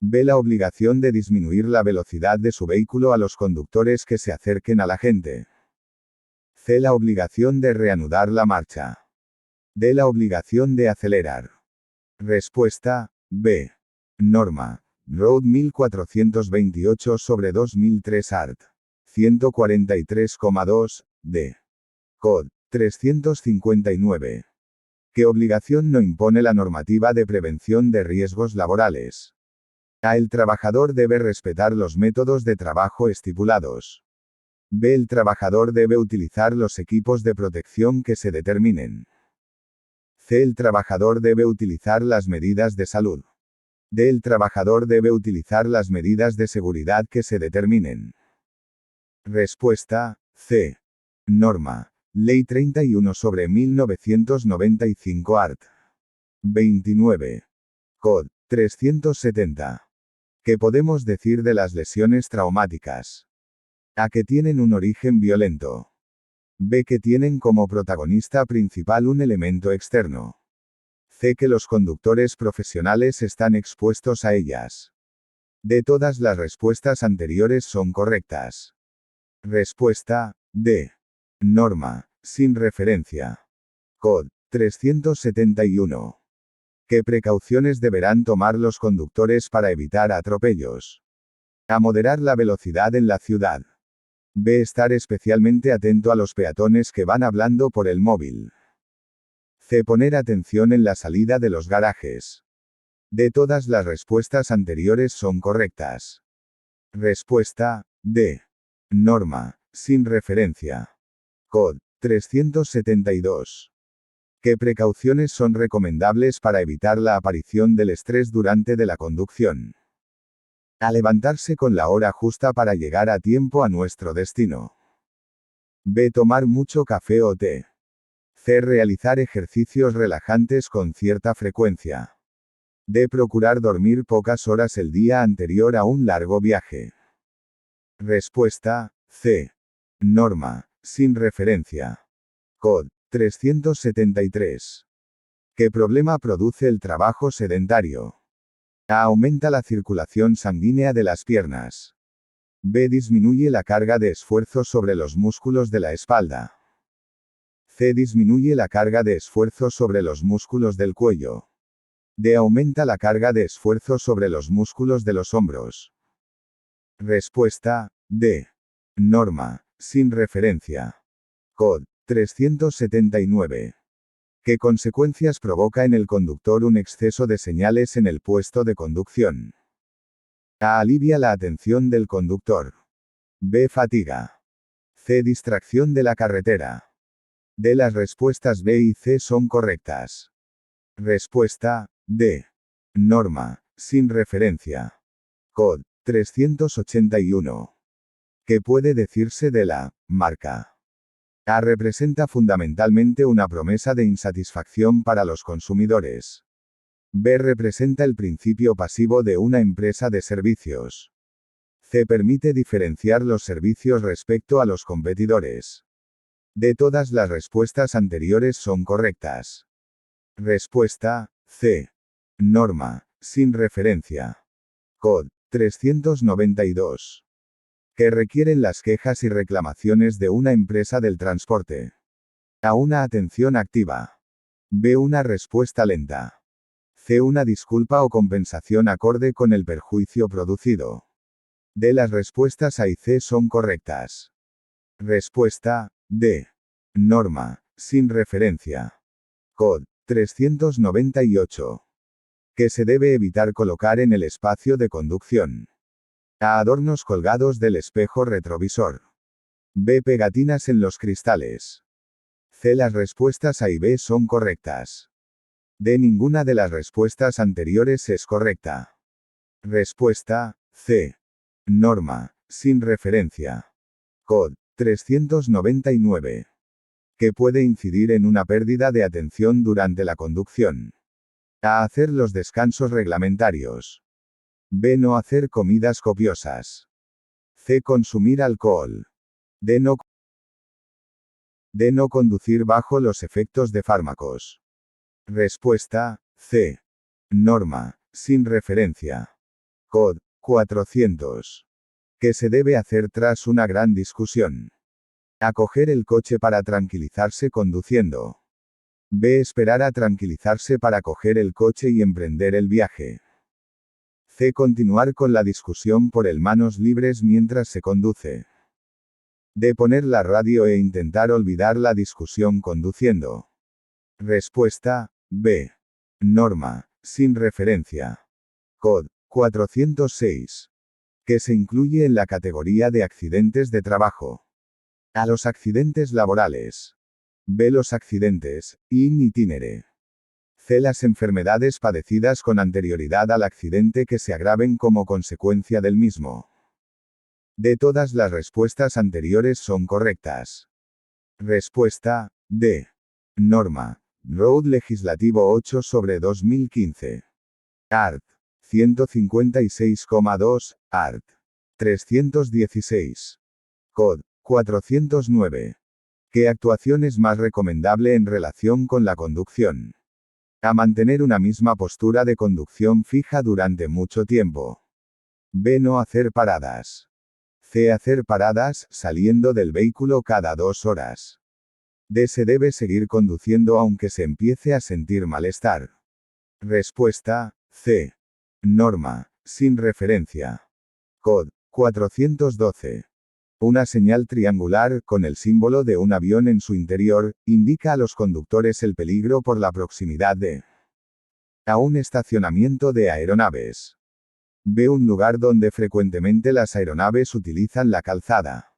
B. La obligación de disminuir la velocidad de su vehículo a los conductores que se acerquen al agente. C. La obligación de reanudar la marcha. D. La obligación de acelerar. Respuesta. B. Norma. Road 1428/2003 art. 143,2, D. Cod. 359. ¿Qué obligación no impone la normativa de prevención de riesgos laborales? A. El trabajador debe respetar los métodos de trabajo estipulados. B. El trabajador debe utilizar los equipos de protección que se determinen. C. El trabajador debe utilizar las medidas de salud. D. El trabajador debe utilizar las medidas de seguridad que se determinen. Respuesta. C. Norma. Ley 31/1995 art. 29. Cod. 370. ¿Qué podemos decir de las lesiones traumáticas? A. Que tienen un origen violento. B. Que tienen como protagonista principal un elemento externo. C. Que los conductores profesionales están expuestos a ellas. D. Todas las respuestas anteriores son correctas. Respuesta. D. Norma. Sin referencia. Cod. 371. ¿Qué precauciones deberán tomar los conductores para evitar atropellos? A. Moderar la velocidad en la ciudad. B. Estar especialmente atento a los peatones que van hablando por el móvil. C. Poner atención en la salida de los garajes. D. Todas las respuestas anteriores son correctas. Respuesta D. Norma, sin referencia. Cod. 372. ¿Qué precauciones son recomendables para evitar la aparición del estrés durante de la conducción? A. Levantarse con la hora justa para llegar a tiempo a nuestro destino. B. Tomar mucho café o té. C. Realizar ejercicios relajantes con cierta frecuencia. D. Procurar dormir pocas horas el día anterior a un largo viaje. Respuesta C. Norma, sin referencia. Cod. 373. ¿Qué problema produce el trabajo sedentario? A. Aumenta la circulación sanguínea de las piernas. B. Disminuye la carga de esfuerzo sobre los músculos de la espalda. C. Disminuye la carga de esfuerzo sobre los músculos del cuello. D. Aumenta la carga de esfuerzo sobre los músculos de los hombros. Respuesta D. Norma, sin referencia. Cod. 379. ¿Qué consecuencias provoca en el conductor un exceso de señales en el puesto de conducción? A. Alivia la atención del conductor. B. Fatiga. C. Distracción de la carretera. D. Las respuestas B y C son correctas. Respuesta D. Norma, sin referencia. Cod. 381. ¿Qué puede decirse de la marca? A. Representa fundamentalmente una promesa de insatisfacción para los consumidores. B. Representa el principio pasivo de una empresa de servicios. C. Permite diferenciar los servicios respecto a los competidores. D. Todas las respuestas anteriores son correctas. Respuesta C. Norma, sin referencia. Cod. 392. ¿Qué requieren las quejas y reclamaciones de una empresa del transporte? A. Una atención activa. B. Una respuesta lenta. C. Una disculpa o compensación acorde con el perjuicio producido. D. Las respuestas A y C son correctas. Respuesta D. Norma, sin referencia. Cod. 398. ¿Qué se debe evitar colocar en el espacio de conducción? A. Adornos colgados del espejo retrovisor. B. Pegatinas en los cristales. C. Las respuestas A y B son correctas. D. Ninguna de las respuestas anteriores es correcta. Respuesta C. Norma, sin referencia. Cod. 399. ¿Qué puede incidir en una pérdida de atención durante la conducción? A. Hacer los descansos reglamentarios. B. No hacer comidas copiosas. C. Consumir alcohol. D. No conducir bajo los efectos de fármacos. Respuesta C. Norma, sin referencia. Cod. 400. ¿Qué se debe hacer tras una gran discusión? A. Coger el coche para tranquilizarse conduciendo. B. Esperar a tranquilizarse para coger el coche y emprender el viaje. C. Continuar con la discusión por el manos libres mientras se conduce. D. Poner la radio e intentar olvidar la discusión conduciendo. Respuesta B. Norma, sin referencia. Cod. 406. ¿Qué se incluye en la categoría de accidentes de trabajo? A. Los accidentes laborales. B. Los accidentes in itinere. C. Las enfermedades padecidas con anterioridad al accidente que se agraven como consecuencia del mismo. D. Todas las respuestas anteriores son correctas. Respuesta D. Norma. Road Legislativo 8/2015. Art. 156,2, Art. 316. Cod. 409. ¿Qué actuación es más recomendable en relación con la conducción? A. Mantener una misma postura de conducción fija durante mucho tiempo. B. No hacer paradas. C. Hacer paradas, saliendo del vehículo cada 2 horas. D. Se debe seguir conduciendo aunque se empiece a sentir malestar. Respuesta C. Norma, sin referencia. Cod. 412. Una señal triangular, con el símbolo de un avión en su interior, indica a los conductores el peligro por la proximidad de a un estacionamiento de aeronaves. B. Un lugar donde frecuentemente las aeronaves utilizan la calzada.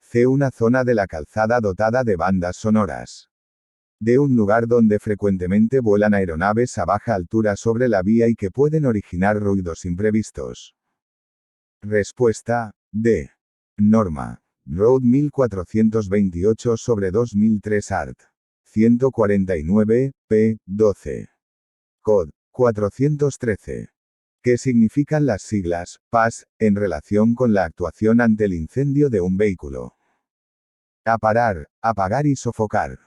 C. Una zona de la calzada dotada de bandas sonoras. D. Un lugar donde frecuentemente vuelan aeronaves a baja altura sobre la vía y que pueden originar ruidos imprevistos. Respuesta: D. Norma. Road 1428 sobre 2003 Art. 149, p. 12. Cod. 413. ¿Qué significan las siglas PAS en relación con la actuación ante el incendio de un vehículo? A. Parar, apagar y sofocar.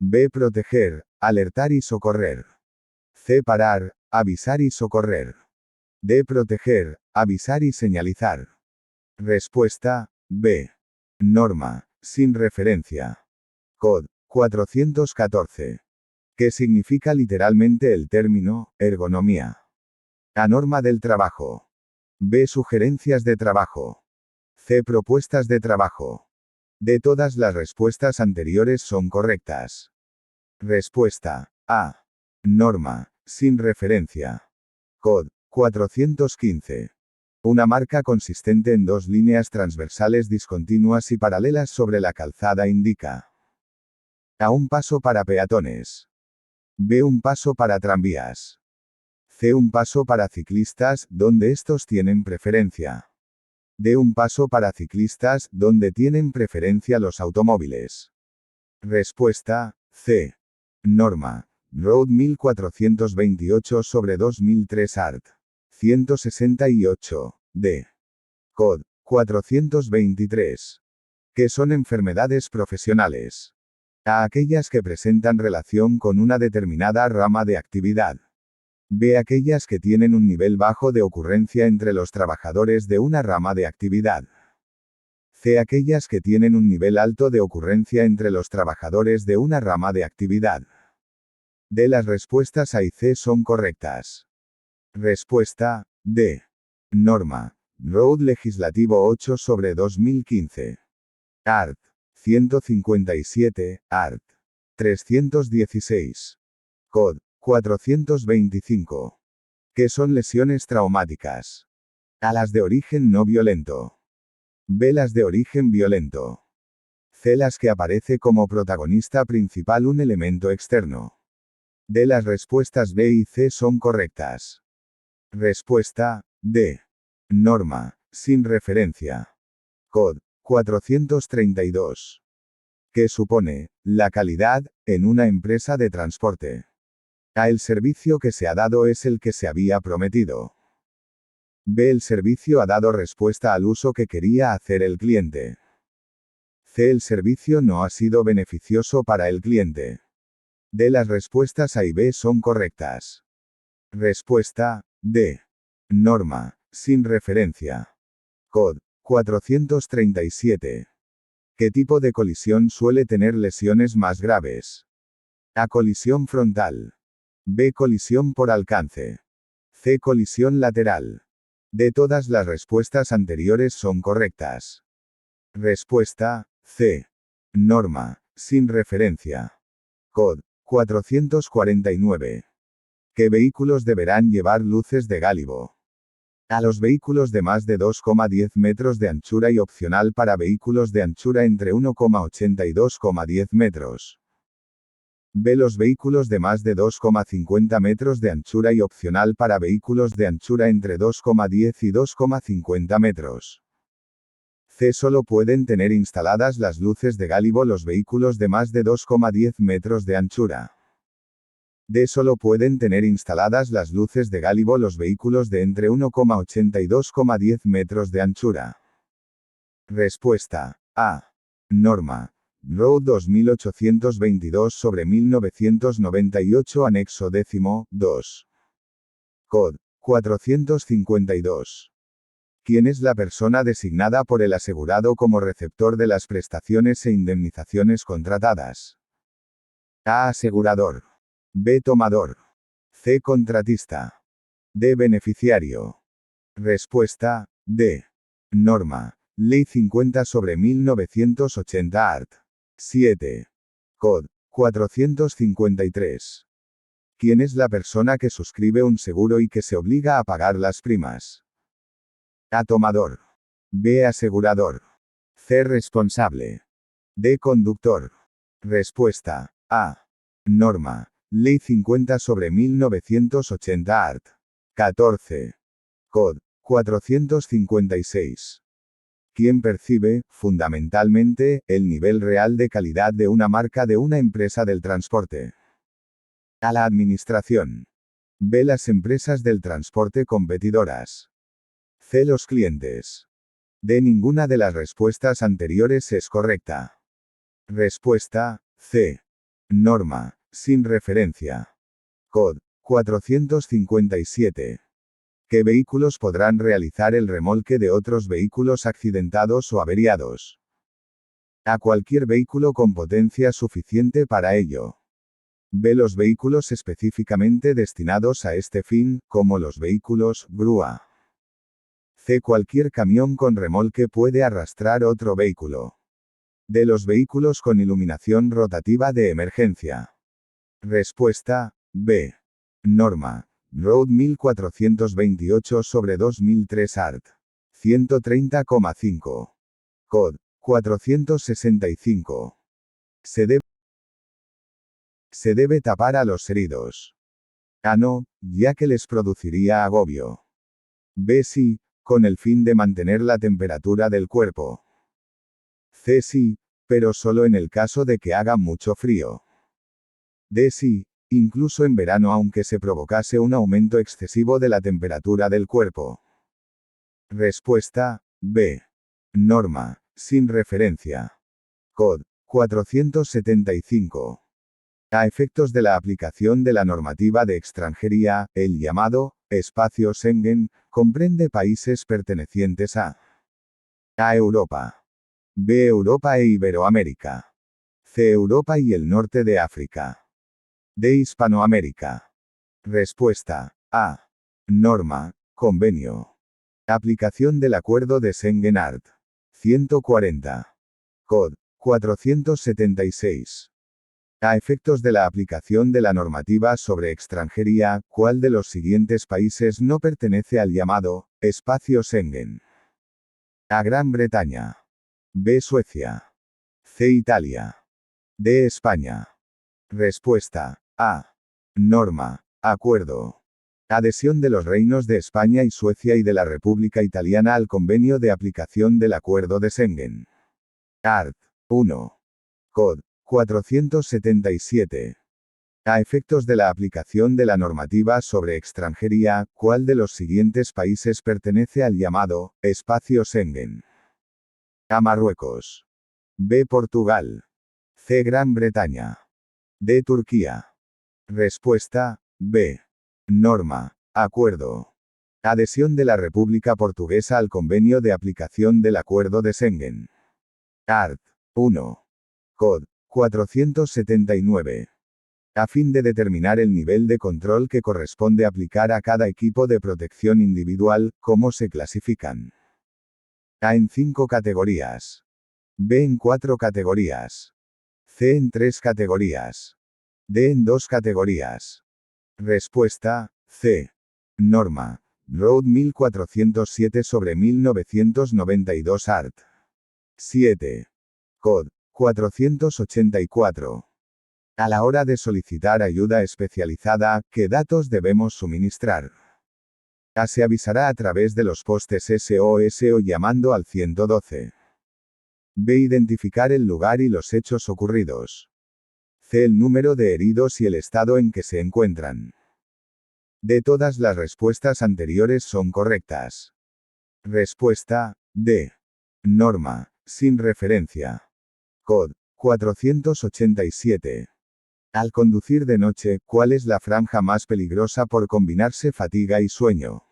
B. Proteger, alertar y socorrer. C. Parar, avisar y socorrer. D. Proteger, avisar y señalizar. Respuesta: B. Norma. Sin referencia. Cod. 414. ¿Qué significa literalmente el término ergonomía? A. Norma del trabajo. B. Sugerencias de trabajo. C. Propuestas de trabajo. D. Todas las respuestas anteriores son correctas. Respuesta: A. Norma. Sin referencia. Cod. 415. Una marca consistente en dos líneas transversales discontinuas y paralelas sobre la calzada indica A. Un paso para peatones. B. Un paso para tranvías. C. Un paso para ciclistas, donde estos tienen preferencia. D. Un paso para ciclistas, donde tienen preferencia los automóviles. Respuesta: C. Norma. Road 1428 sobre 2003 Art. 168, D. Cod. 423. ¿Qué son enfermedades profesionales? A. Aquellas que presentan relación con una determinada rama de actividad. B. Aquellas que tienen un nivel bajo de ocurrencia entre los trabajadores de una rama de actividad. C. Aquellas que tienen un nivel alto de ocurrencia entre los trabajadores de una rama de actividad. D. Las respuestas A y C son correctas. Respuesta: D. Norma. Road Legislativo 8 sobre 2015. Art. 157, Art. 316. Cod. 425. ¿Qué son lesiones traumáticas? A. Las de origen no violento. B. Las de origen violento. C. Las que aparece como protagonista principal un elemento externo. D. Las respuestas B y C son correctas. Respuesta: D. Norma. Sin referencia. Cod. 432. ¿Qué supone la calidad en una empresa de transporte? A. El servicio que se ha dado es el que se había prometido. B. El servicio ha dado respuesta al uso que quería hacer el cliente. C. El servicio no ha sido beneficioso para el cliente. D. Las respuestas A y B son correctas. Respuesta: D. Norma. Sin referencia. Cod. 437. ¿Qué tipo de colisión suele tener lesiones más graves? A. Colisión frontal. B. Colisión por alcance. C. Colisión lateral. D. Todas las respuestas anteriores son correctas. Respuesta: C. Norma. Sin referencia. Cod. 449. ¿Qué vehículos deberán llevar luces de gálibo? A. Los vehículos de más de 2,10 metros de anchura y opcional para vehículos de anchura entre 1,80 y 2,10 metros. B. Los vehículos de más de 2,50 metros de anchura y opcional para vehículos de anchura entre 2,10 y 2,50 metros. C. Solo pueden tener instaladas las luces de gálibo los vehículos de más de 2,10 metros de anchura. D. Solo pueden tener instaladas las luces de gálibo los vehículos de entre 1,80 y 2,10 metros de anchura. Respuesta: A. Norma. Road 2822 sobre 1998 anexo 10, 2. Cod. 452. ¿Quién es la persona designada por el asegurado como receptor de las prestaciones e indemnizaciones contratadas? A. Asegurador. B. Tomador. C. Contratista. D. Beneficiario. Respuesta: D. Norma. Ley 50 sobre 1980 art. 7. Cod. 453. ¿Quién es la persona que suscribe un seguro y que se obliga a pagar las primas? A. Tomador. B. Asegurador. C. Responsable. D. Conductor. Respuesta. A. Norma. Ley 50 sobre 1980 art. 14. Cod. 456. ¿Quién percibe, fundamentalmente, el nivel real de calidad de una marca de una empresa del transporte? A. La administración. B. Las empresas del transporte competidoras. C. Los clientes. D. Ninguna de las respuestas anteriores es correcta. Respuesta. C. Norma. Sin referencia. Cod. 457. ¿Qué vehículos podrán realizar el remolque de otros vehículos accidentados o averiados? A. Cualquier vehículo con potencia suficiente para ello. B. Los vehículos específicamente destinados a este fin, como los vehículos grúa. C. Cualquier camión con remolque puede arrastrar otro vehículo. D. Los vehículos con iluminación rotativa de emergencia. Respuesta. B. Norma. Road 1428 sobre 2003 art. 130,5. Cod. 465. Se debe tapar a los heridos. A. No, ya que les produciría agobio. B. Sí, con el fin de mantener la temperatura del cuerpo. C. Sí, pero solo en el caso de que haga mucho frío. D. Sí, incluso en verano aunque se provocase un aumento excesivo de la temperatura del cuerpo. Respuesta. B. Norma. Sin referencia. Cod. 475. A efectos de la aplicación de la normativa de extranjería, el llamado espacio Schengen comprende países pertenecientes a Europa. B. Europa e Iberoamérica. C. Europa y el norte de África. D. Hispanoamérica. Respuesta. A. Norma. Convenio. Aplicación del Acuerdo de Schengen art. 140. Cod. 476. A efectos de la aplicación de la normativa sobre extranjería, ¿cuál de los siguientes países no pertenece al llamado espacio Schengen? A. Gran Bretaña. B. Suecia. C. Italia. D. España. Respuesta. A. Norma. Acuerdo. Adhesión de los reinos de España y Suecia y de la República Italiana al convenio de aplicación del Acuerdo de Schengen. Art. 1. Cod. 477. A efectos de la aplicación de la normativa sobre extranjería, ¿cuál de los siguientes países pertenece al llamado espacio Schengen? A. Marruecos. B. Portugal. C. Gran Bretaña. D. Turquía. Respuesta. B. Norma. Acuerdo. Adhesión de la República Portuguesa al convenio de aplicación del Acuerdo de Schengen. Art. 1. Cod. 479. A fin de determinar el nivel de control que corresponde aplicar a cada equipo de protección individual, ¿cómo se clasifican? A. En 5 categorías. B. En 4 categorías. C. En 3 categorías. D. En 2 categorías. Respuesta. C. Norma. Road 1407 sobre 1992 art. 7. Cod. 484. A la hora de solicitar ayuda especializada, ¿qué datos debemos suministrar? A. Se avisará a través de los postes SOS o llamando al 112. B. Identificar el lugar y los hechos ocurridos. C. El número de heridos y el estado en que se encuentran. D. Todas las respuestas anteriores son correctas. Respuesta. D. Norma. Sin referencia. Cod. 487. Al conducir de noche, ¿cuál es la franja más peligrosa por combinarse fatiga y sueño?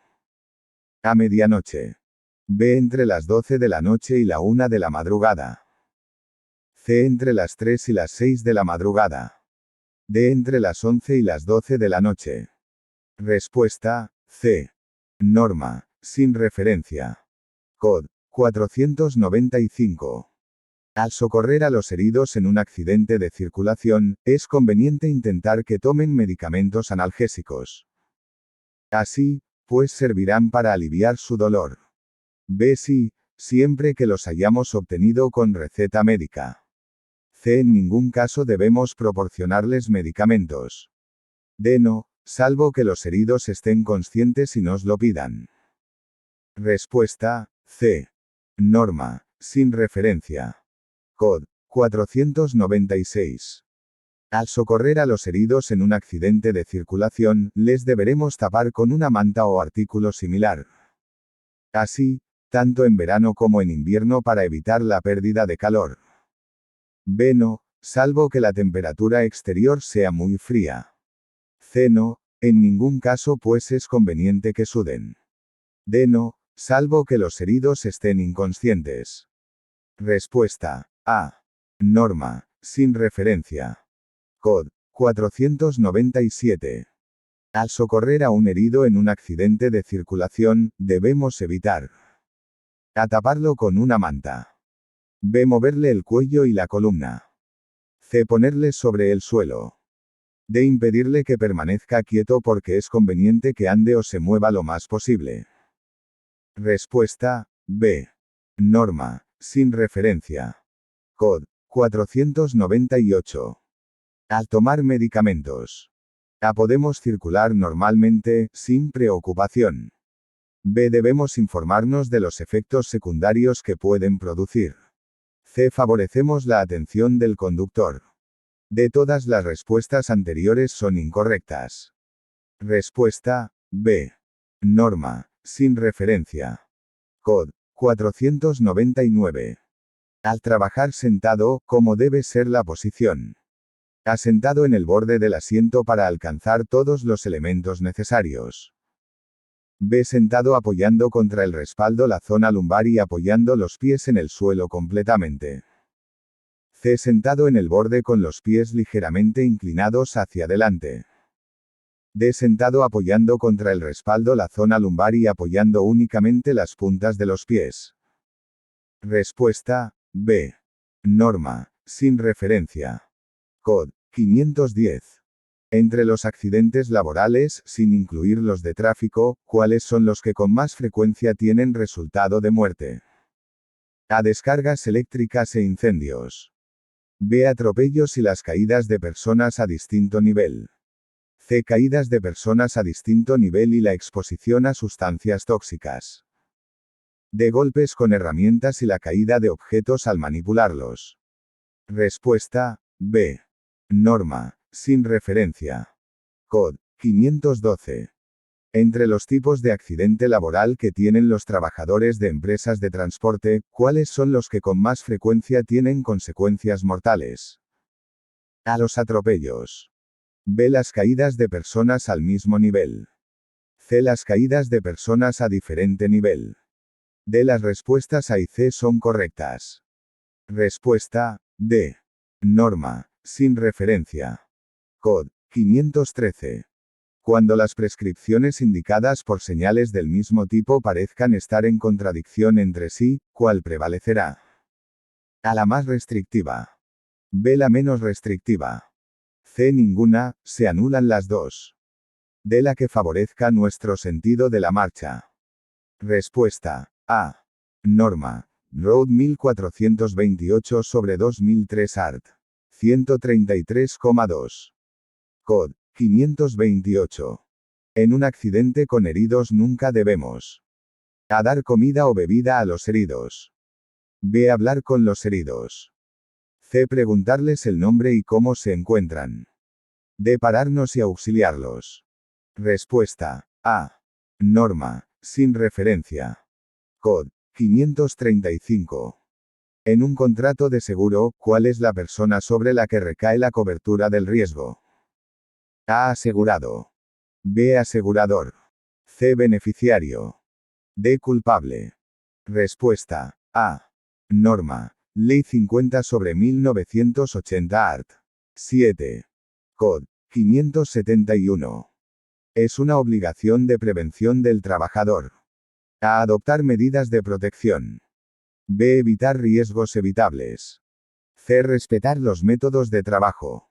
A. Medianoche. B. Entre las 12 de la noche y la 1 de la madrugada. C. Entre las 3 y las 6 de la madrugada. D. Entre las 11 y las 12 de la noche. Respuesta. C. Norma. Sin referencia. Cod. 495. Al socorrer a los heridos en un accidente de circulación, es conveniente intentar que tomen medicamentos analgésicos. Así, pues servirán para aliviar su dolor. B. Sí, siempre que los hayamos obtenido con receta médica. C. En ningún caso debemos proporcionarles medicamentos. D. No, salvo que los heridos estén conscientes y nos lo pidan. Respuesta, C. Norma, sin referencia. Cod. 496. Al socorrer a los heridos en un accidente de circulación, les deberemos tapar con una manta o artículo similar. Así, tanto en verano como en invierno para evitar la pérdida de calor. B. No, salvo que la temperatura exterior sea muy fría. C. No, en ningún caso pues es conveniente que suden. D. No, salvo que los heridos estén inconscientes. Respuesta, A. Norma, sin referencia. Cod. 497. Al socorrer a un herido en un accidente de circulación, debemos evitar a taparlo con una manta. B. Moverle el cuello y la columna. C. Ponerle sobre el suelo. D. Impedirle que permanezca quieto porque es conveniente que ande o se mueva lo más posible. Respuesta, B. Norma, sin referencia. Cod. 498. Al tomar medicamentos. A. Podemos circular normalmente, sin preocupación. B. Debemos informarnos de los efectos secundarios que pueden producir. C. Favorecemos la atención del conductor. D. Todas las respuestas anteriores son incorrectas. Respuesta, B. Norma, sin referencia. Cod. 499. Al trabajar sentado, ¿cómo debe ser la posición? A. Sentado en el borde del asiento para alcanzar todos los elementos necesarios. B. Sentado apoyando contra el respaldo la zona lumbar y apoyando los pies en el suelo completamente. C. Sentado en el borde con los pies ligeramente inclinados hacia adelante. D. Sentado apoyando contra el respaldo la zona lumbar y apoyando únicamente las puntas de los pies. Respuesta, B. Norma, sin referencia. Cod. 510. Entre los accidentes laborales, sin incluir los de tráfico, ¿cuáles son los que con más frecuencia tienen resultado de muerte? A. Descargas eléctricas e incendios. B. Atropellos y las caídas de personas a distinto nivel. C. Caídas de personas a distinto nivel y la exposición a sustancias tóxicas. D. Golpes con herramientas y la caída de objetos al manipularlos. Respuesta, B. Norma, sin referencia. Cod. 512. Entre los tipos de accidente laboral que tienen los trabajadores de empresas de transporte, ¿cuáles son los que con más frecuencia tienen consecuencias mortales? A. Los atropellos. B. Las caídas de personas al mismo nivel. C. Las caídas de personas a diferente nivel. D. Las respuestas A y C son correctas. Respuesta, D. Norma, sin referencia. Cod. 513. Cuando las prescripciones indicadas por señales del mismo tipo parezcan estar en contradicción entre sí, ¿cuál prevalecerá? A. La más restrictiva. B. La menos restrictiva. C. Ninguna, se anulan las dos. D. La que favorezca nuestro sentido de la marcha. Respuesta, A. Norma. Road 1428 sobre 2003 art. 133,2. Cod. 528. En un accidente con heridos nunca debemos A. Dar comida o bebida a los heridos. B. Hablar con los heridos. C. Preguntarles el nombre y cómo se encuentran. D. Pararnos y auxiliarlos. Respuesta, A. Norma, sin referencia. Cod. 535. En un contrato de seguro, ¿cuál es la persona sobre la que recae la cobertura del riesgo? A. Asegurado. B. Asegurador. C. Beneficiario. D. Culpable. Respuesta, A. Norma. Ley 50 sobre 1980 art. 7. Cod. 571. Es una obligación de prevención del trabajador. A. Adoptar medidas de protección. B. Evitar riesgos evitables. C. Respetar los métodos de trabajo.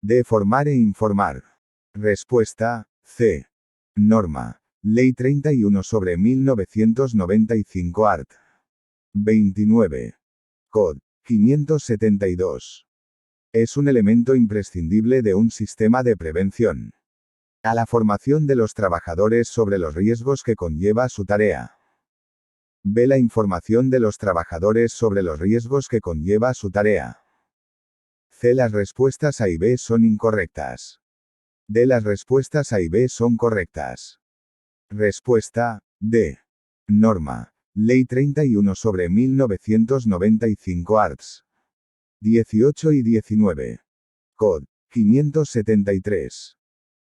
D. Formar e informar. Respuesta, C. Norma. Ley 31/1995 art. 29. Cod. 572. Es un elemento imprescindible de un sistema de prevención. A la formación de los trabajadores sobre los riesgos que conlleva su tarea. B. La información de los trabajadores sobre los riesgos que conlleva su tarea. C. Las respuestas A y B son incorrectas. D. Las respuestas A y B son correctas. Respuesta, D. Norma. Ley 31/1995 arts. 18 y 19. Cod. 573.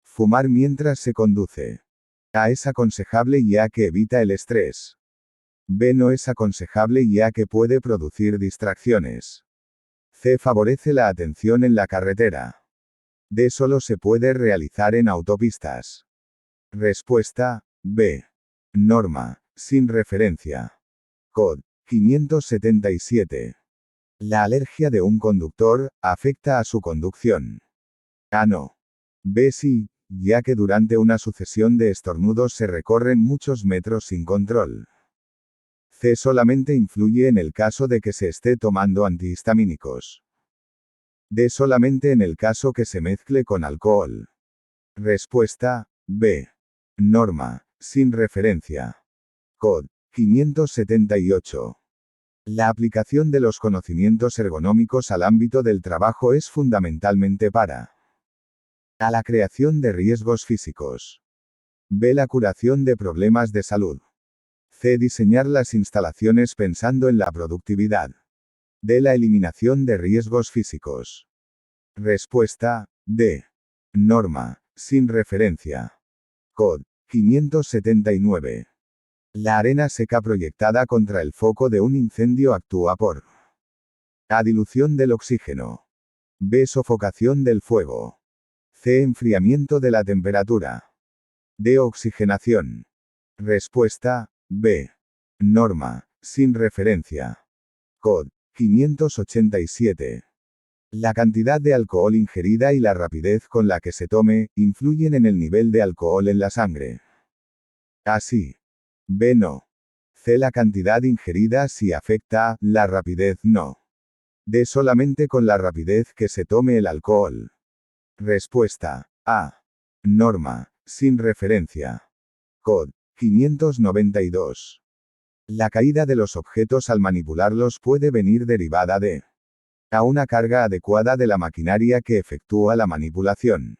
Fumar mientras se conduce. A. Es aconsejable ya que evita el estrés. B. No es aconsejable ya que puede producir distracciones. C. Favorece la atención en la carretera. D. Solo se puede realizar en autopistas. Respuesta, B. Norma. Sin referencia. Cod. 577. La alergia de un conductor afecta a su conducción. A. No. B. Sí, ya que durante una sucesión de estornudos se recorren muchos metros sin control. C. Solamente influye en el caso de que se esté tomando antihistamínicos. D. Solamente en el caso que se mezcle con alcohol. Respuesta, B. Norma. Sin referencia. Cod. 578. La aplicación de los conocimientos ergonómicos al ámbito del trabajo es fundamentalmente para A. La creación de riesgos físicos. B. La curación de problemas de salud. C. Diseñar las instalaciones pensando en la productividad. D. La eliminación de riesgos físicos. Respuesta, D. Norma. Sin referencia. Cod. 579. La arena seca proyectada contra el foco de un incendio actúa por A. Dilución del oxígeno. B. Sofocación del fuego. C. Enfriamiento de la temperatura. D. Oxigenación. Respuesta, B. Norma. Sin referencia. Cod. 587. La cantidad de alcohol ingerida y la rapidez con la que se tome, influyen en el nivel de alcohol en la sangre. A. Sí. B. No. C. La cantidad ingerida sí afecta, la rapidez no. D. Solamente con la rapidez que se tome el alcohol. Respuesta, A. Norma. Sin referencia. Cod. 592. La caída de los objetos al manipularlos puede venir derivada de A. Una carga adecuada de la maquinaria que efectúa la manipulación.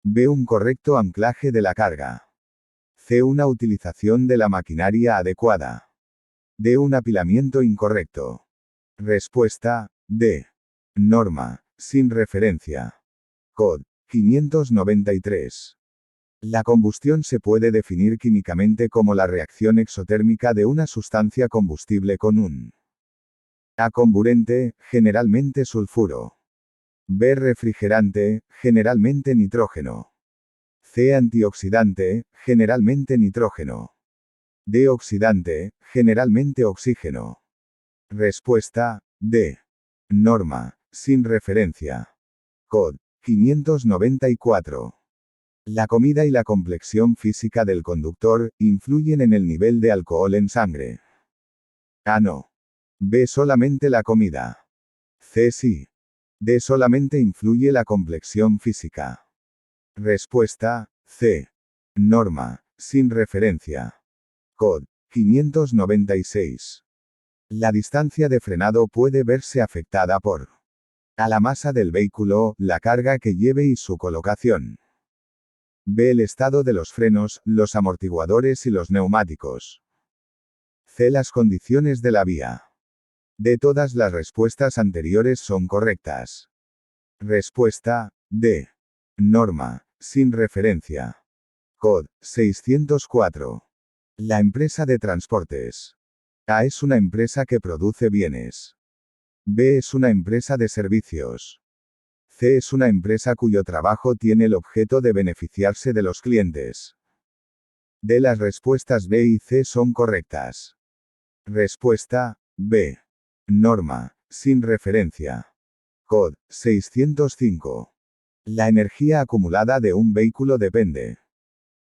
B. Un correcto anclaje de la carga. C. Una utilización de la maquinaria adecuada. D. Un apilamiento incorrecto. Respuesta, D. Norma. Sin referencia. Cod. 593. La combustión se puede definir químicamente como la reacción exotérmica de una sustancia combustible con un A. Comburente, generalmente sulfuro. B. Refrigerante, generalmente nitrógeno. C. Antioxidante, generalmente nitrógeno. D. Oxidante, generalmente oxígeno. Respuesta, D. Norma. Sin referencia. Cod. 594. La comida y la complexión física del conductor influyen en el nivel de alcohol en sangre. A. No. B. Solamente la comida. C. Sí. D. Solamente influye la complexión física. Respuesta, C. Norma. Sin referencia. Cod. 596. La distancia de frenado puede verse afectada por A. La masa del vehículo, la carga que lleve y su colocación. B. El estado de los frenos, los amortiguadores y los neumáticos. C. Las condiciones de la vía. D. Todas las respuestas anteriores son correctas. Respuesta, D. Norma. Sin referencia. Cod. 604. La empresa de transportes. A. Es una empresa que produce bienes. B. Es una empresa de servicios. C. Es una empresa cuyo trabajo tiene el objeto de beneficiarse de los clientes. D. Las respuestas B y C son correctas. Respuesta, B. Norma, sin referencia. Cod 605. La energía acumulada de un vehículo depende.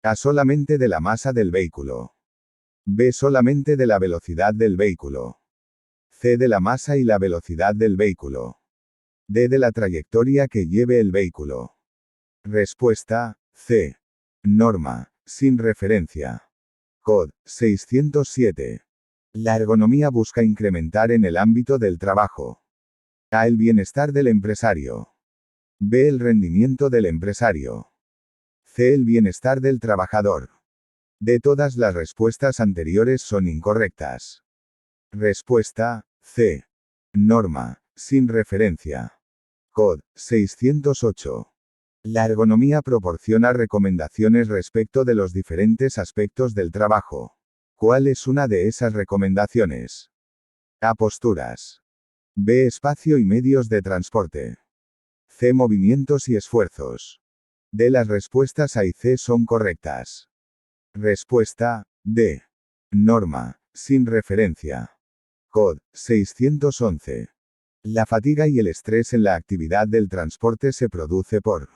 A. Solamente de la masa del vehículo. B. Solamente de la velocidad del vehículo. C. De la masa y la velocidad del vehículo. D. De la trayectoria que lleve el vehículo. Respuesta, C. Norma, sin referencia. Cod 607. La ergonomía busca incrementar en el ámbito del trabajo. A. El bienestar del empresario. B. El rendimiento del empresario. C. El bienestar del trabajador. D. Todas las respuestas anteriores son incorrectas. Respuesta, C. Norma, sin referencia. Cod 608. La ergonomía proporciona recomendaciones respecto de los diferentes aspectos del trabajo. ¿Cuál es una de esas recomendaciones? A. Posturas. B. Espacio y medios de transporte. C. Movimientos y esfuerzos. D. Las respuestas A y C son correctas. Respuesta, D. Norma, sin referencia. Cod 611. La fatiga y el estrés en la actividad del transporte se produce por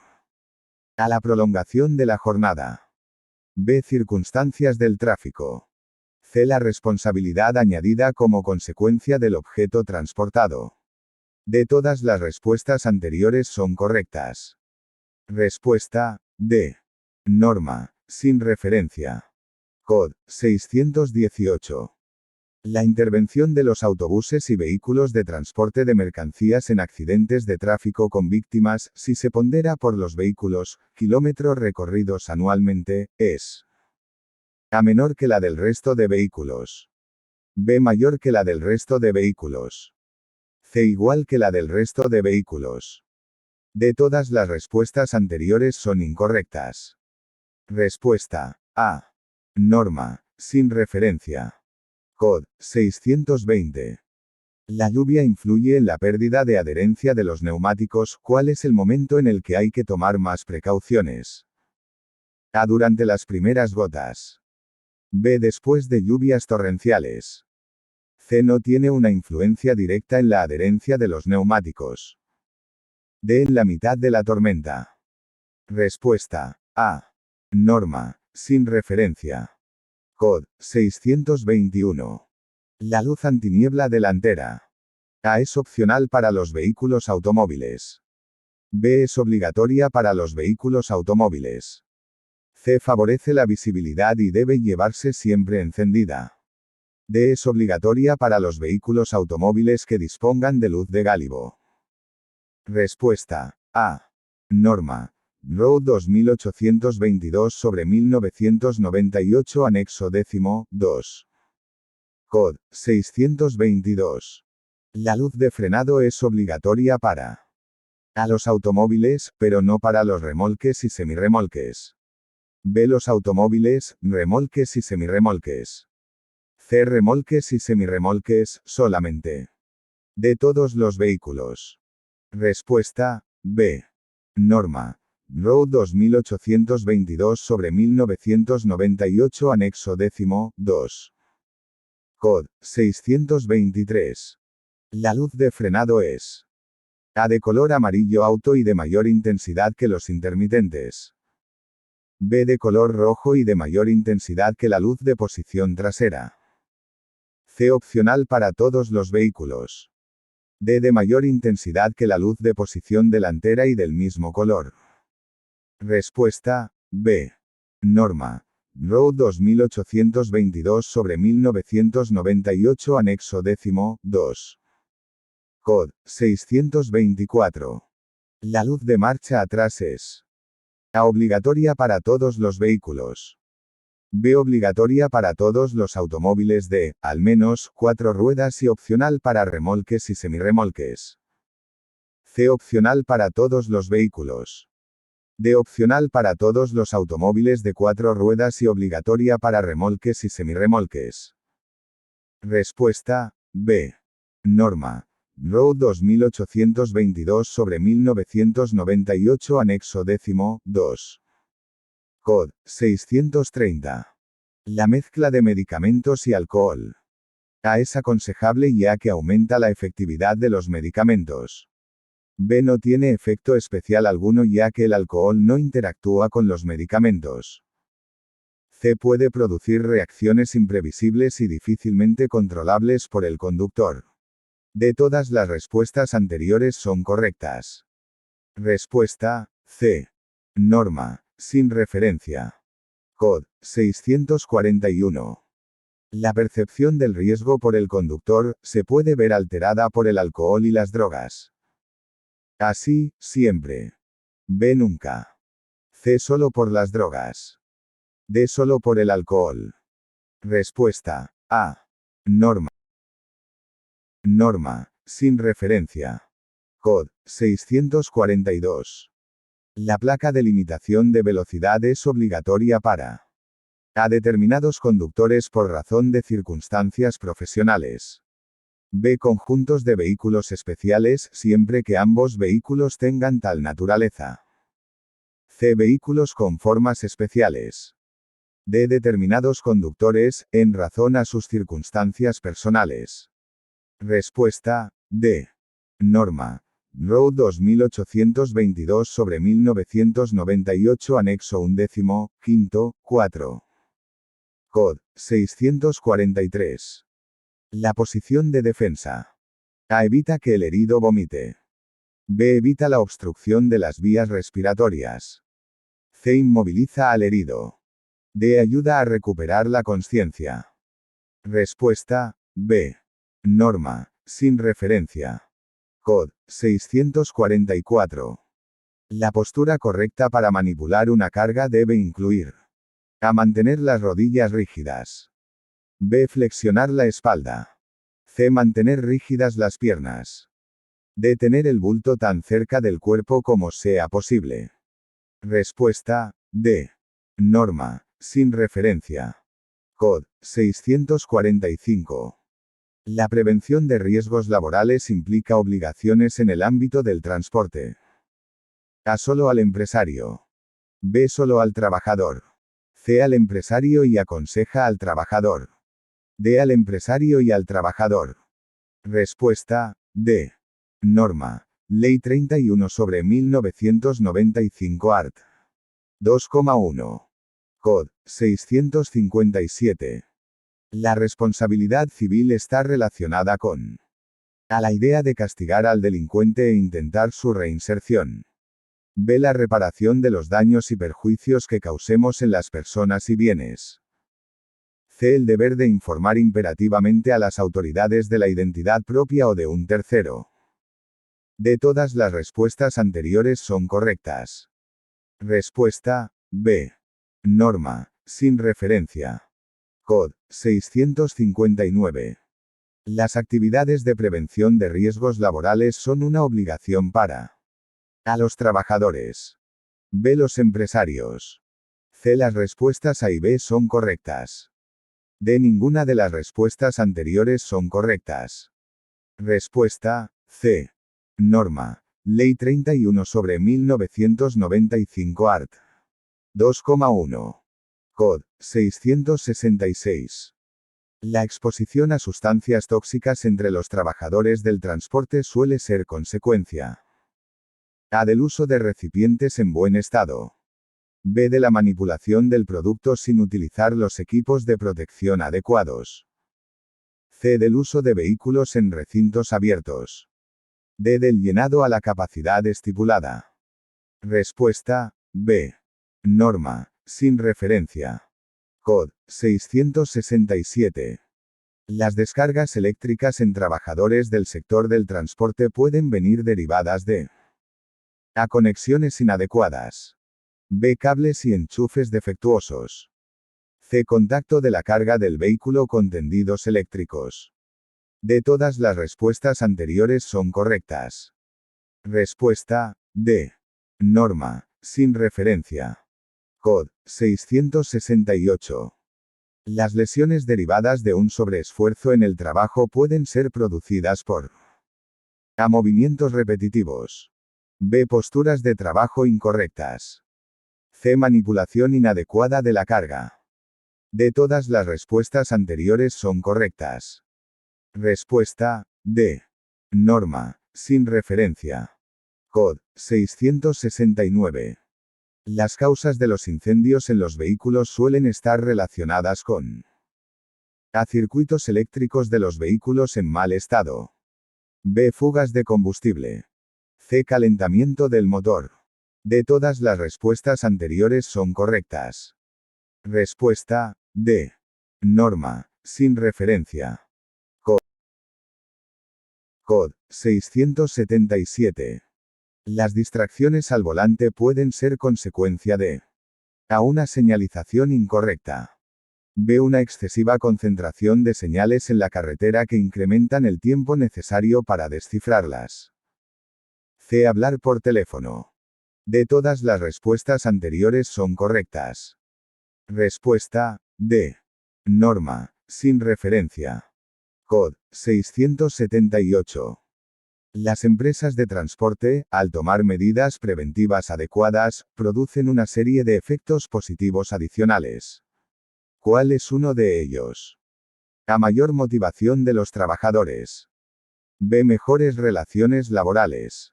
A. La prolongación de la jornada. B. Circunstancias del tráfico. C. La responsabilidad añadida como consecuencia del objeto transportado. D. Todas las respuestas anteriores son correctas. Respuesta, D. Norma, sin referencia. Cod 618. La intervención de los autobuses y vehículos de transporte de mercancías en accidentes de tráfico con víctimas, si se pondera por los vehículos, kilómetros recorridos anualmente, es A. Menor que la del resto de vehículos. B. Mayor que la del resto de vehículos. C. Igual que la del resto de vehículos. D. Todas las respuestas anteriores son incorrectas. Respuesta, A. Norma, sin referencia. Cod 620. La lluvia influye en la pérdida de adherencia de los neumáticos. ¿Cuál es el momento en el que hay que tomar más precauciones? A. Durante las primeras gotas. B. Después de lluvias torrenciales. C. No tiene una influencia directa en la adherencia de los neumáticos. D. En la mitad de la tormenta. Respuesta, A. Norma, sin referencia. Cod 621. La luz antiniebla delantera. A. Es opcional para los vehículos automóviles. B. Es obligatoria para los vehículos automóviles. C. Favorece la visibilidad y debe llevarse siempre encendida. D. Es obligatoria para los vehículos automóviles que dispongan de luz de gálibo. Respuesta, A. Norma. Road 2822/1998 Anexo X, 2. Cod 622. La luz de frenado es obligatoria para A. Los automóviles, pero no para los remolques y semirremolques. B. Los automóviles, remolques y semirremolques. C. Remolques y semirremolques, solamente. D. Todos los vehículos. Respuesta, B. Norma. Road 2822/1998 Anexo X, 2. Cod 623. La luz de frenado es A. De color amarillo auto y de mayor intensidad que los intermitentes. B. De color rojo y de mayor intensidad que la luz de posición trasera. C. Opcional para todos los vehículos. D. De mayor intensidad que la luz de posición delantera y del mismo color. Respuesta, B. Norma. Road 2822/1998 Anexo X, 2. Cod 624. La luz de marcha atrás es A. Obligatoria para todos los vehículos. B. Obligatoria para todos los automóviles de, al menos, 4 ruedas y opcional para remolques y semirremolques. C. Opcional para todos los vehículos. D. Opcional para todos los automóviles de 4 ruedas y obligatoria para remolques y semirremolques. Respuesta, B. Norma. Road 2822/1998 Anexo X, 2. Cod 630. La mezcla de medicamentos y alcohol. A es aconsejable ya que aumenta la efectividad de los medicamentos. B no tiene efecto especial alguno ya que el alcohol no interactúa con los medicamentos. C puede producir reacciones imprevisibles y difícilmente controlables por el conductor. D todas las respuestas anteriores son correctas. Respuesta, C. Norma, sin referencia. Cod. 641. La percepción del riesgo por el conductor se puede ver alterada por el alcohol y las drogas. Así, siempre. B nunca. C solo por las drogas. D solo por el alcohol. Respuesta, A. Norma. Norma, sin referencia. Cod. 642. La placa de limitación de velocidad es obligatoria para a determinados conductores por razón de circunstancias profesionales. B conjuntos de vehículos especiales siempre que ambos vehículos tengan tal naturaleza. C vehículos con formas especiales. D determinados conductores, en razón a sus circunstancias personales. Respuesta, D. Norma. Road 2822/1998 anexo 11, quinto, 4. Cod. 643. La posición de defensa. A evita que el herido vomite. B evita la obstrucción de las vías respiratorias. C inmoviliza al herido. D ayuda a recuperar la conciencia. Respuesta, B. Norma, sin referencia. Cod. 644. La postura correcta para manipular una carga debe incluir a mantener las rodillas rígidas. B flexionar la espalda. C mantener rígidas las piernas. D tener el bulto tan cerca del cuerpo como sea posible. Respuesta, D. Norma, sin referencia. Cod. 645. La prevención de riesgos laborales implica obligaciones en el ámbito del transporte. A solo al empresario. B solo al trabajador. C al empresario y aconseja al trabajador. D al empresario y al trabajador. Respuesta, D. Norma. Ley 31/1995 art. 2,1. Cod. 657. La responsabilidad civil está relacionada con a la idea de castigar al delincuente e intentar su reinserción. B la reparación de los daños y perjuicios que causemos en las personas y bienes. C el deber de informar imperativamente a las autoridades de la identidad propia o de un tercero. D todas las respuestas anteriores son correctas. Respuesta, B. Norma, sin referencia. Cod. 659. Las actividades de prevención de riesgos laborales son una obligación para a los trabajadores. B los empresarios. C las respuestas A y B son correctas. D ninguna de las respuestas anteriores son correctas. Respuesta, C. Norma. Ley 31/1995 art. 2,1. Cod. 666. La exposición a sustancias tóxicas entre los trabajadores del transporte suele ser consecuencia A del uso de recipientes en buen estado. B de la manipulación del producto sin utilizar los equipos de protección adecuados. C del uso de vehículos en recintos abiertos. D del llenado a la capacidad estipulada. Respuesta, B. Norma, sin referencia. Cod. 667. Las descargas eléctricas en trabajadores del sector del transporte pueden venir derivadas de A conexiones inadecuadas. B cables y enchufes defectuosos. C contacto de la carga del vehículo con tendidos eléctricos. D todas las respuestas anteriores son correctas. Respuesta, D. Norma, sin referencia. Cod. 668. Las lesiones derivadas de un sobreesfuerzo en el trabajo pueden ser producidas por A movimientos repetitivos. B posturas de trabajo incorrectas. C manipulación inadecuada de la carga. D todas las respuestas anteriores son correctas. Respuesta, D. Norma, sin referencia. Cod. 669. Las causas de los incendios en los vehículos suelen estar relacionadas con A. Circuitos eléctricos de los vehículos en mal estado. B. Fugas de combustible. C. Calentamiento del motor. D. Todas las respuestas anteriores son correctas. Respuesta, D. Norma, sin referencia. Cod. 677. Las distracciones al volante pueden ser consecuencia de A. Una señalización incorrecta. B. Una excesiva concentración de señales en la carretera que incrementan el tiempo necesario para descifrarlas. C. Hablar por teléfono. D. Todas las respuestas anteriores son correctas. Respuesta, D. Norma, sin referencia. Cod. 678. Las empresas de transporte, al tomar medidas preventivas adecuadas, producen una serie de efectos positivos adicionales. ¿Cuál es uno de ellos? A. Mayor motivación de los trabajadores. B. Mejores relaciones laborales.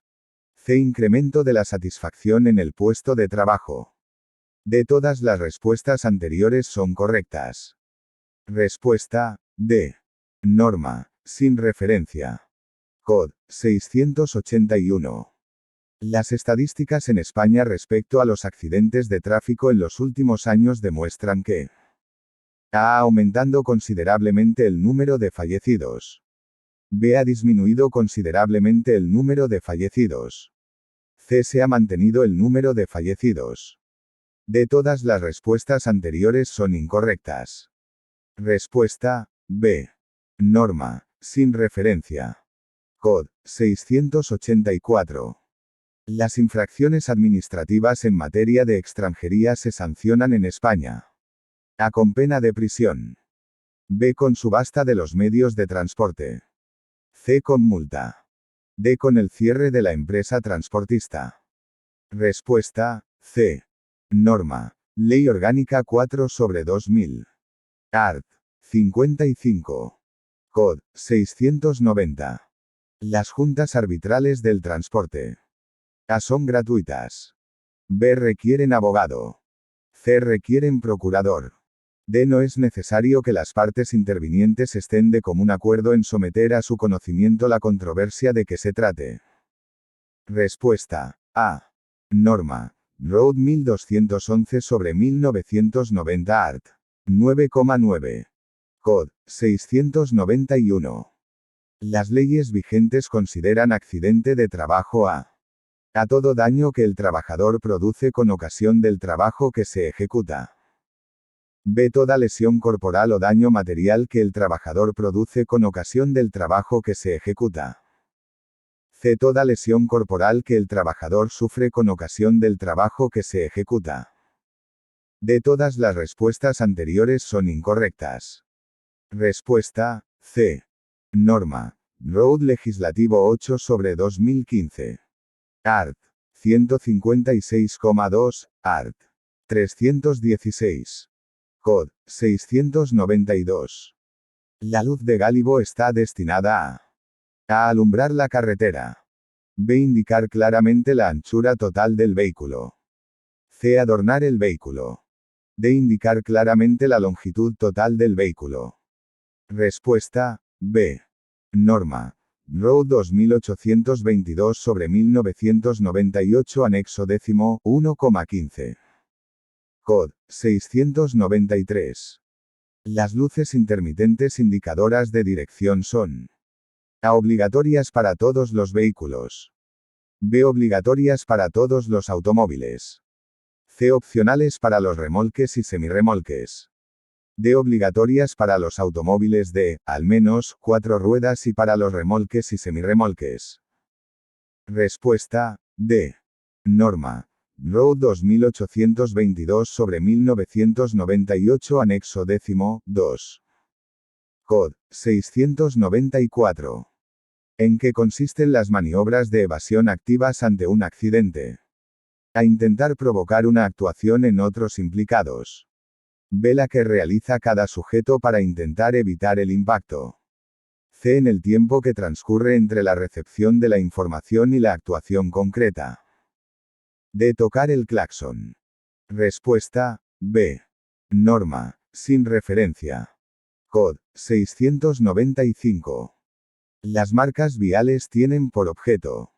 C. Incremento de la satisfacción en el puesto de trabajo. D. Todas las respuestas anteriores son correctas. Respuesta, D. Norma, sin referencia. Cod. 681. Las estadísticas en España respecto a los accidentes de tráfico en los últimos años demuestran que A. Aumentando considerablemente el número de fallecidos. B. Ha disminuido considerablemente el número de fallecidos. C. Se ha mantenido el número de fallecidos. D. Todas las respuestas anteriores son incorrectas. Respuesta, B. Norma, sin referencia. Cod. 684. Las infracciones administrativas en materia de extranjería se sancionan en España. A. Con pena de prisión. B. Con subasta de los medios de transporte. C. Con multa. D. Con el cierre de la empresa transportista. Respuesta, C. Norma. Ley Orgánica 4/2000. Art. 55. Cod. 690. Las juntas arbitrales del transporte. A. Son gratuitas. B. Requieren abogado. C. Requieren procurador. D. No es necesario que las partes intervinientes estén de común acuerdo en someter a su conocimiento la controversia de que se trate. Respuesta. A. Norma. Road 1211/1990 Art. 9,9. Cod. 691. Las leyes vigentes consideran accidente de trabajo a todo daño que el trabajador produce con ocasión del trabajo que se ejecuta. B. Toda lesión corporal o daño material que el trabajador produce con ocasión del trabajo que se ejecuta. C. Toda lesión corporal que el trabajador sufre con ocasión del trabajo que se ejecuta. D. Todas las respuestas anteriores son incorrectas. Respuesta, C. Norma. Road Legislativo 8/2015. Art. 156,2, Art. 316. Cod. 692. La luz de gálibo está destinada a alumbrar la carretera. B. Indicar claramente la anchura total del vehículo. C. Adornar el vehículo. D. Indicar claramente la longitud total del vehículo. Respuesta, B. Norma. Road 2822/1998 Anexo 10, 1,15. Cod. 693. Las luces intermitentes indicadoras de dirección son A. Obligatorias para todos los vehículos. B. Obligatorias para todos los automóviles. C. Opcionales para los remolques y semirremolques. D. Obligatorias para los automóviles de, al menos, 4 ruedas y para los remolques y semirremolques. Respuesta, D. Norma. Road 2822/1998 Anexo 10, 2. Cod. 694. ¿En qué consisten las maniobras de evasión activas ante un accidente? A. Intentar provocar una actuación en otros implicados. B. La que realiza cada sujeto para intentar evitar el impacto. C. En el tiempo que transcurre entre la recepción de la información y la actuación concreta. D. Tocar el claxon. Respuesta, B. Norma, sin referencia. Cod. 695. Las marcas viales tienen por objeto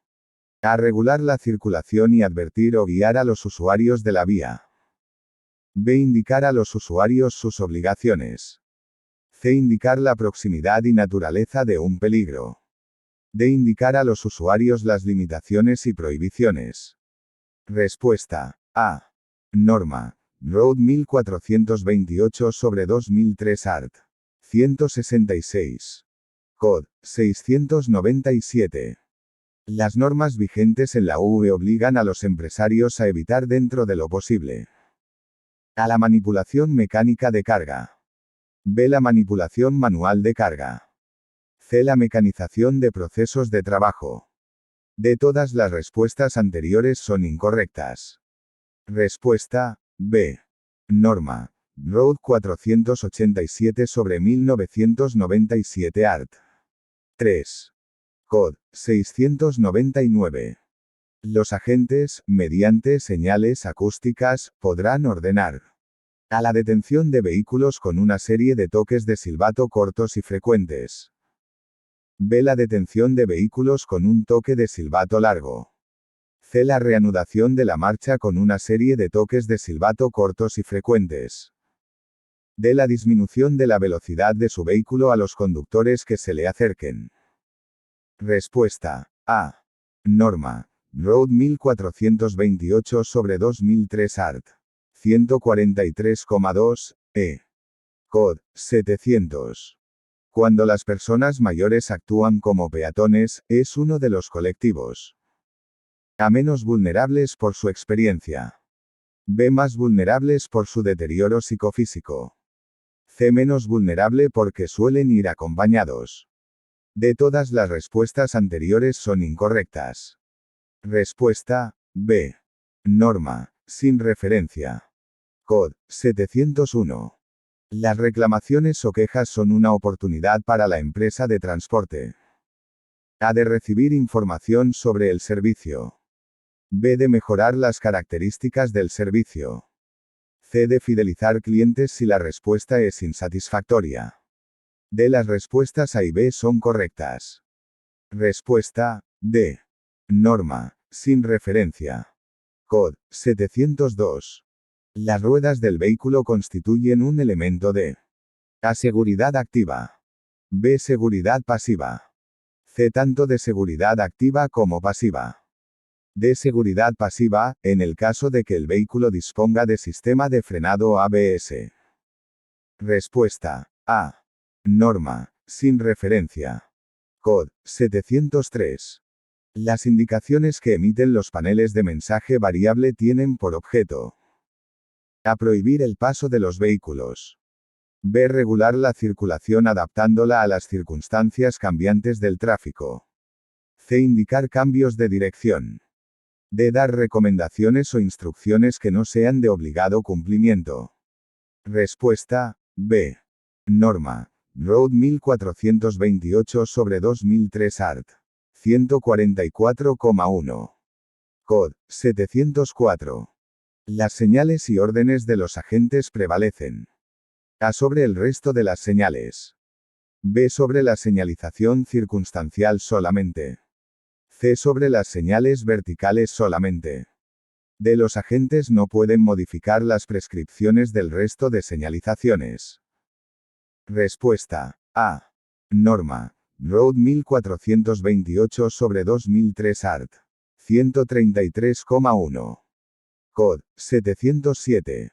a. Regular la circulación y advertir o guiar a los usuarios de la vía. B. Indicar a los usuarios sus obligaciones. C. Indicar la proximidad y naturaleza de un peligro. D. Indicar a los usuarios las limitaciones y prohibiciones. Respuesta, A. Norma. Road 1428/2003 art. 166. Cod. 697. Las normas vigentes en la UE obligan a los empresarios a evitar dentro de lo posible a. La manipulación mecánica de carga. B. La manipulación manual de carga. C. La mecanización de procesos de trabajo. D. Todas las respuestas anteriores son incorrectas. Respuesta, B. Norma. Road 487/1997 art. 3. Cod. 699. Los agentes, mediante señales acústicas, podrán ordenar a. La detención de vehículos con una serie de toques de silbato cortos y frecuentes. B. La detención de vehículos con un toque de silbato largo. C. La reanudación de la marcha con una serie de toques de silbato cortos y frecuentes. D. La disminución de la velocidad de su vehículo a los conductores que se le acerquen. Respuesta, A. Norma. Road 1428/2003 art. 143,2, e. Cod. 700. Cuando las personas mayores actúan como peatones, es uno de los colectivos A. Menos vulnerables por su experiencia. B. Más vulnerables por su deterioro psicofísico. C. Menos vulnerable porque suelen ir acompañados. D. Todas las respuestas anteriores son incorrectas. Respuesta, B. Norma, sin referencia. Cod. 701. Las reclamaciones o quejas son una oportunidad para la empresa de transporte A. De recibir información sobre el servicio. B. De mejorar las características del servicio. C. De fidelizar clientes si la respuesta es insatisfactoria. D. Las respuestas A y B son correctas. Respuesta, D. Norma, sin referencia. Cod. 702. Las ruedas del vehículo constituyen un elemento de A. Seguridad activa. B. Seguridad pasiva. C. Tanto de seguridad activa como pasiva. D. Seguridad pasiva, en el caso de que el vehículo disponga de sistema de frenado ABS. Respuesta, A. Norma, sin referencia. Cod. 703. Las indicaciones que emiten los paneles de mensaje variable tienen por objeto A. Prohibir el paso de los vehículos. B. Regular la circulación adaptándola a las circunstancias cambiantes del tráfico. C. Indicar cambios de dirección. D. Dar recomendaciones o instrucciones que no sean de obligado cumplimiento. Respuesta, B. Norma. Road 1428/2003 art. 144,1. Cod. 704. Las señales y órdenes de los agentes prevalecen A. Sobre el resto de las señales. B. Sobre la señalización circunstancial solamente. C. Sobre las señales verticales solamente. D. Los agentes no pueden modificar las prescripciones del resto de señalizaciones. Respuesta, A. Norma. Road 1428/2003 art. 133,1. Cod. 707.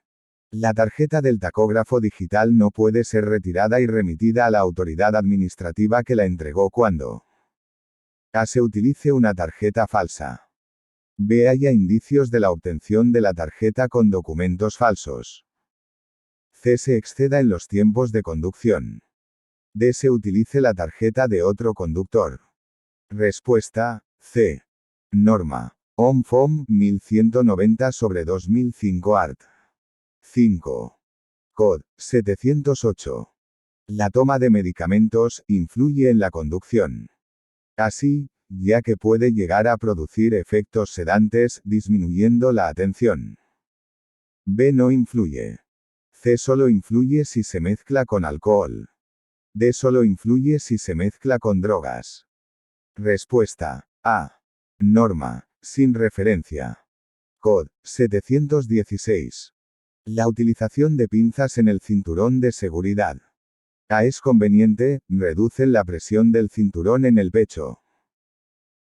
La tarjeta del tacógrafo digital no puede ser retirada y remitida a la autoridad administrativa que la entregó cuando A. Se utilice una tarjeta falsa. B. Haya indicios de la obtención de la tarjeta con documentos falsos. C. Se exceda en los tiempos de conducción. D. Se utilice la tarjeta de otro conductor. Respuesta, C. Norma. OMFOM 1190/2005 art. 5. Cod. 708. La toma de medicamentos influye en la conducción. Así, ya que puede llegar a producir efectos sedantes, disminuyendo la atención. B no influye. C solo influye si se mezcla con alcohol. D solo influye si se mezcla con drogas. Respuesta A. Norma, sin referencia. Cod 716. La utilización de pinzas en el cinturón de seguridad. A es conveniente, reducen la presión del cinturón en el pecho.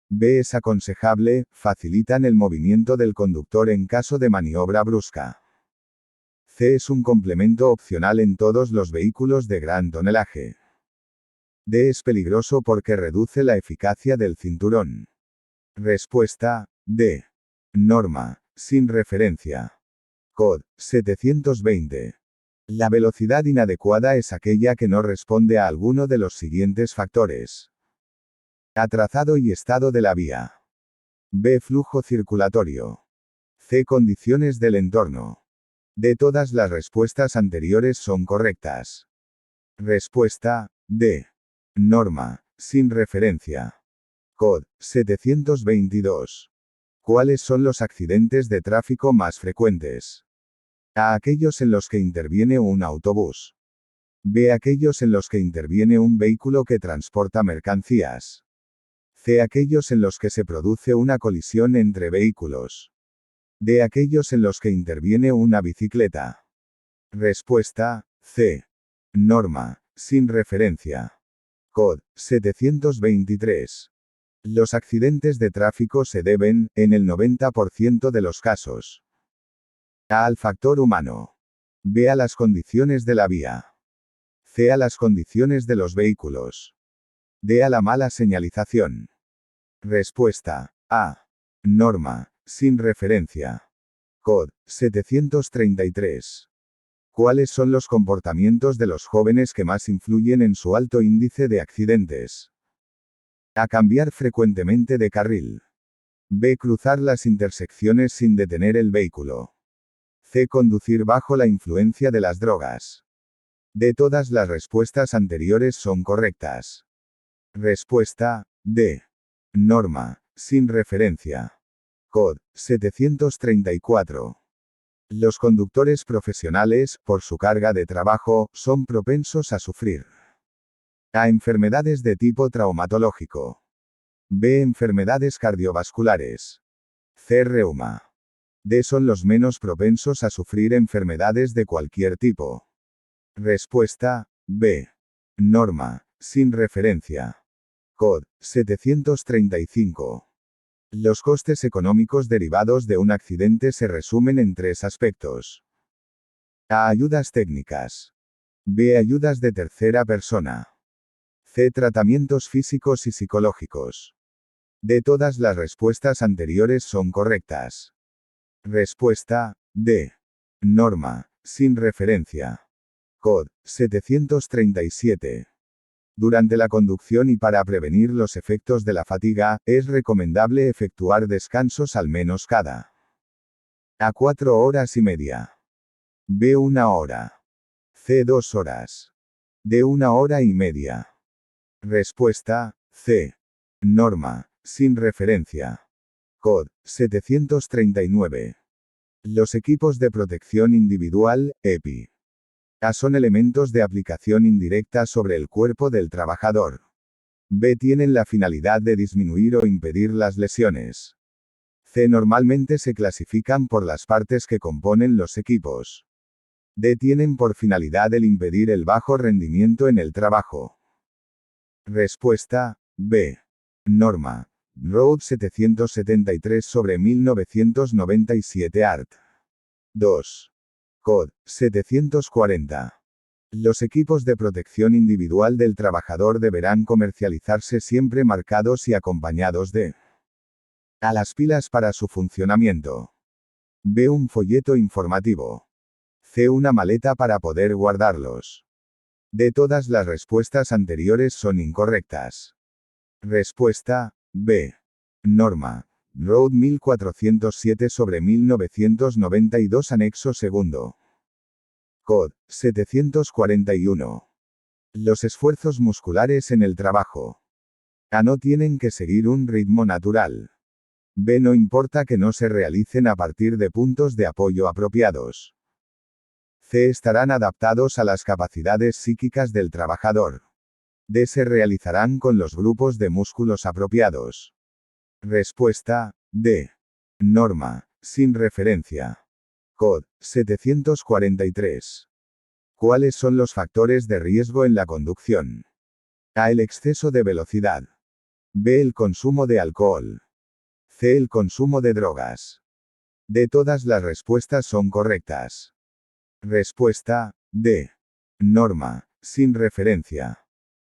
B es aconsejable, facilitan el movimiento del conductor en caso de maniobra brusca. C es un complemento opcional en todos los vehículos de gran tonelaje. D es peligroso porque reduce la eficacia del cinturón. Respuesta D. Norma, sin referencia. Cod 720. La velocidad inadecuada es aquella que no responde a alguno de los siguientes factores. A trazado y estado de la vía. B flujo circulatorio. C condiciones del entorno. D todas las respuestas anteriores son correctas. Respuesta D. Norma, sin referencia. Cod 722. ¿Cuáles son los accidentes de tráfico más frecuentes? A aquellos en los que interviene un autobús. B aquellos en los que interviene un vehículo que transporta mercancías. C aquellos en los que se produce una colisión entre vehículos. D aquellos en los que interviene una bicicleta. Respuesta C. Norma, sin referencia. Cod 723. Los accidentes de tráfico se deben, en el 90% de los casos, A al factor humano. B a las condiciones de la vía. C a las condiciones de los vehículos. D a la mala señalización. Respuesta A. Norma, sin referencia. Cod 733. ¿Cuáles son los comportamientos de los jóvenes que más influyen en su alto índice de accidentes? A cambiar frecuentemente de carril. B cruzar las intersecciones sin detener el vehículo. C conducir bajo la influencia de las drogas. D todas las respuestas anteriores son correctas. Respuesta D. Norma, sin referencia. Cod 734. Los conductores profesionales, por su carga de trabajo, son propensos a sufrir A enfermedades de tipo traumatológico. B enfermedades cardiovasculares. C reuma. D son los menos propensos a sufrir enfermedades de cualquier tipo. Respuesta B. Norma, sin referencia. Cod 735. Los costes económicos derivados de un accidente se resumen en tres aspectos. A ayudas técnicas. B ayudas de tercera persona. C tratamientos físicos y psicológicos. D todas las respuestas anteriores son correctas. Respuesta D. Norma, sin referencia. Cod 737. Durante la conducción y para prevenir los efectos de la fatiga, es recomendable efectuar descansos al menos cada A 4 horas y media. B 1 hora. C 2 horas. D 1 hora y media. Respuesta C. Norma, sin referencia. Cod 739. Los equipos de protección individual, EPI. A son elementos de aplicación indirecta sobre el cuerpo del trabajador. B tienen la finalidad de disminuir o impedir las lesiones. C normalmente se clasifican por las partes que componen los equipos. D tienen por finalidad el impedir el bajo rendimiento en el trabajo. Respuesta B. Norma. Road 773 sobre 1997 art. 2. Cod 740. Los equipos de protección individual del trabajador deberán comercializarse siempre marcados y acompañados de A las pilas para su funcionamiento. B un folleto informativo. C una maleta para poder guardarlos. D todas las respuestas anteriores son incorrectas. Respuesta B. Norma. Road 1407 sobre 1992 anexo segundo. Cod 741. Los esfuerzos musculares en el trabajo. A. No tienen que seguir un ritmo natural. B. No importa que no se realicen a partir de puntos de apoyo apropiados. C. Estarán adaptados a las capacidades psíquicas del trabajador. D. Se realizarán con los grupos de músculos apropiados. Respuesta, D. Norma, sin referencia. Cod. 743. ¿Cuáles son los factores de riesgo en la conducción? A. El exceso de velocidad. B. El consumo de alcohol. C. El consumo de drogas. D. Todas las respuestas son correctas. Respuesta, D. Norma, sin referencia.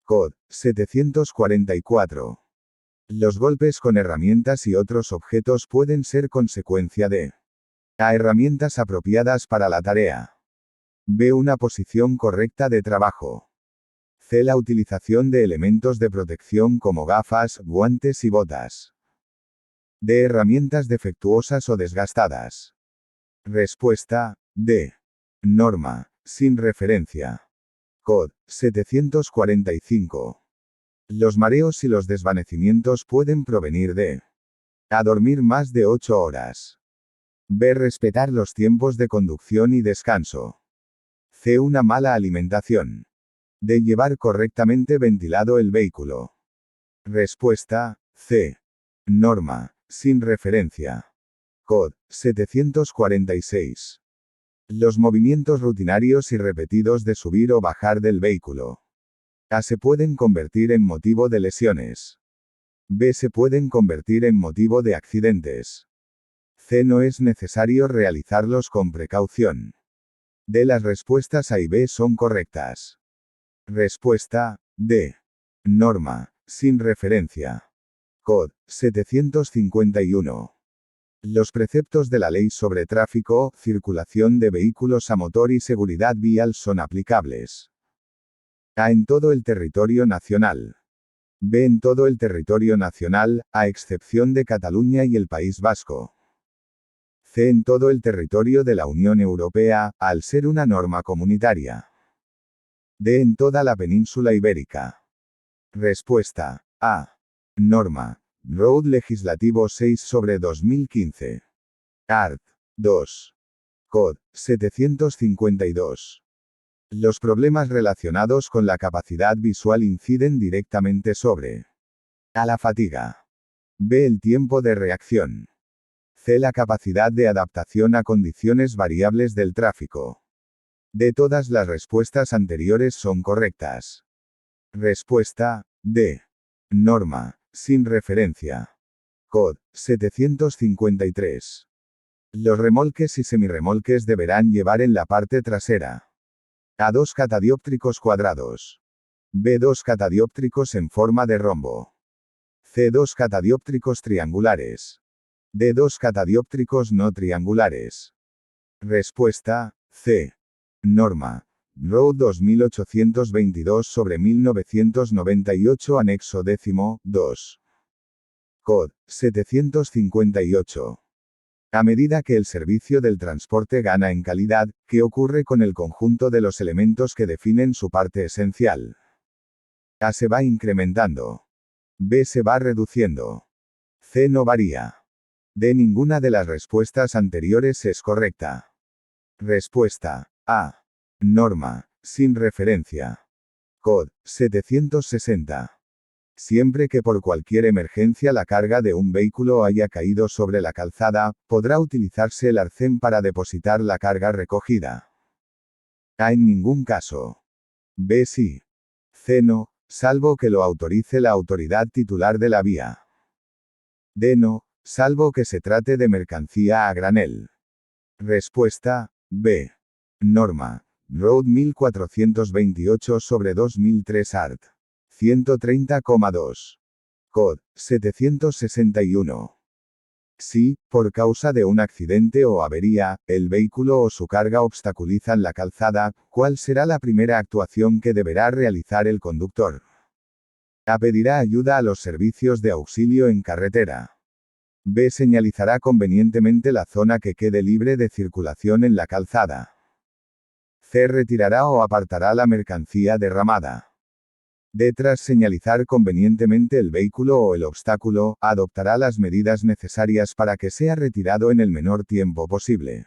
Cod. 744. Los golpes con herramientas y otros objetos pueden ser consecuencia de A. Herramientas apropiadas para la tarea. B. Una posición correcta de trabajo. C. La utilización de elementos de protección como gafas, guantes y botas. D. Herramientas defectuosas o desgastadas. Respuesta, D. Norma, sin referencia. Cod. 745. Los mareos y los desvanecimientos pueden provenir de A. Dormir más de 8 horas. B. Respetar los tiempos de conducción y descanso. C. Una mala alimentación. D. Llevar correctamente ventilado el vehículo. Respuesta, C. Norma, sin referencia. Cod. 746. Los movimientos rutinarios y repetidos de subir o bajar del vehículo. A. Se pueden convertir en motivo de lesiones. B. Se pueden convertir en motivo de accidentes. C. No es necesario realizarlos con precaución. D. Las respuestas A y B son correctas. Respuesta, D. Norma, sin referencia. Cod. 751. Los preceptos de la ley sobre tráfico, circulación de vehículos a motor y seguridad vial son aplicables. A. En todo el territorio nacional. B. En todo el territorio nacional, a excepción de Cataluña y el País Vasco. C. En todo el territorio de la Unión Europea, al ser una norma comunitaria. D. En toda la península ibérica. Respuesta, A. Norma. Road Legislativo 6/2015. Art. 2. Cod. 752. Los problemas relacionados con la capacidad visual inciden directamente sobre A. La fatiga. B. El tiempo de reacción. C. La capacidad de adaptación a condiciones variables del tráfico. D. Todas las respuestas anteriores son correctas. Respuesta, D. Norma, sin referencia. Cod. 753. Los remolques y semirremolques deberán llevar en la parte trasera A. 2 catadióptricos cuadrados. B. 2 catadióptricos en forma de rombo. C. 2 catadióptricos triangulares. D. 2 catadióptricos no triangulares. Respuesta, C. Norma. Road 2822/1998 Anexo 10, 2. Cod. 758. A medida que el servicio del transporte gana en calidad, ¿qué ocurre con el conjunto de los elementos que definen su parte esencial? A. Se va incrementando. B. Se va reduciendo. C. No varía. D. Ninguna de las respuestas anteriores es correcta. Respuesta, A. Norma, sin referencia. Cod. 760. Siempre que por cualquier emergencia la carga de un vehículo haya caído sobre la calzada, podrá utilizarse el arcén para depositar la carga recogida. A. En ningún caso. B. Sí. C. No, salvo que lo autorice la autoridad titular de la vía. D. No, salvo que se trate de mercancía a granel. Respuesta, B. Norma. Road 1428/2003 Art. 130,2. Cod. 761. Si, por causa de un accidente o avería, el vehículo o su carga obstaculizan la calzada, ¿cuál será la primera actuación que deberá realizar el conductor? A. Pedirá ayuda a los servicios de auxilio en carretera. B. Señalizará convenientemente la zona que quede libre de circulación en la calzada. C. Retirará o apartará la mercancía derramada. D. Tras señalizar convenientemente el vehículo o el obstáculo, adoptará las medidas necesarias para que sea retirado en el menor tiempo posible.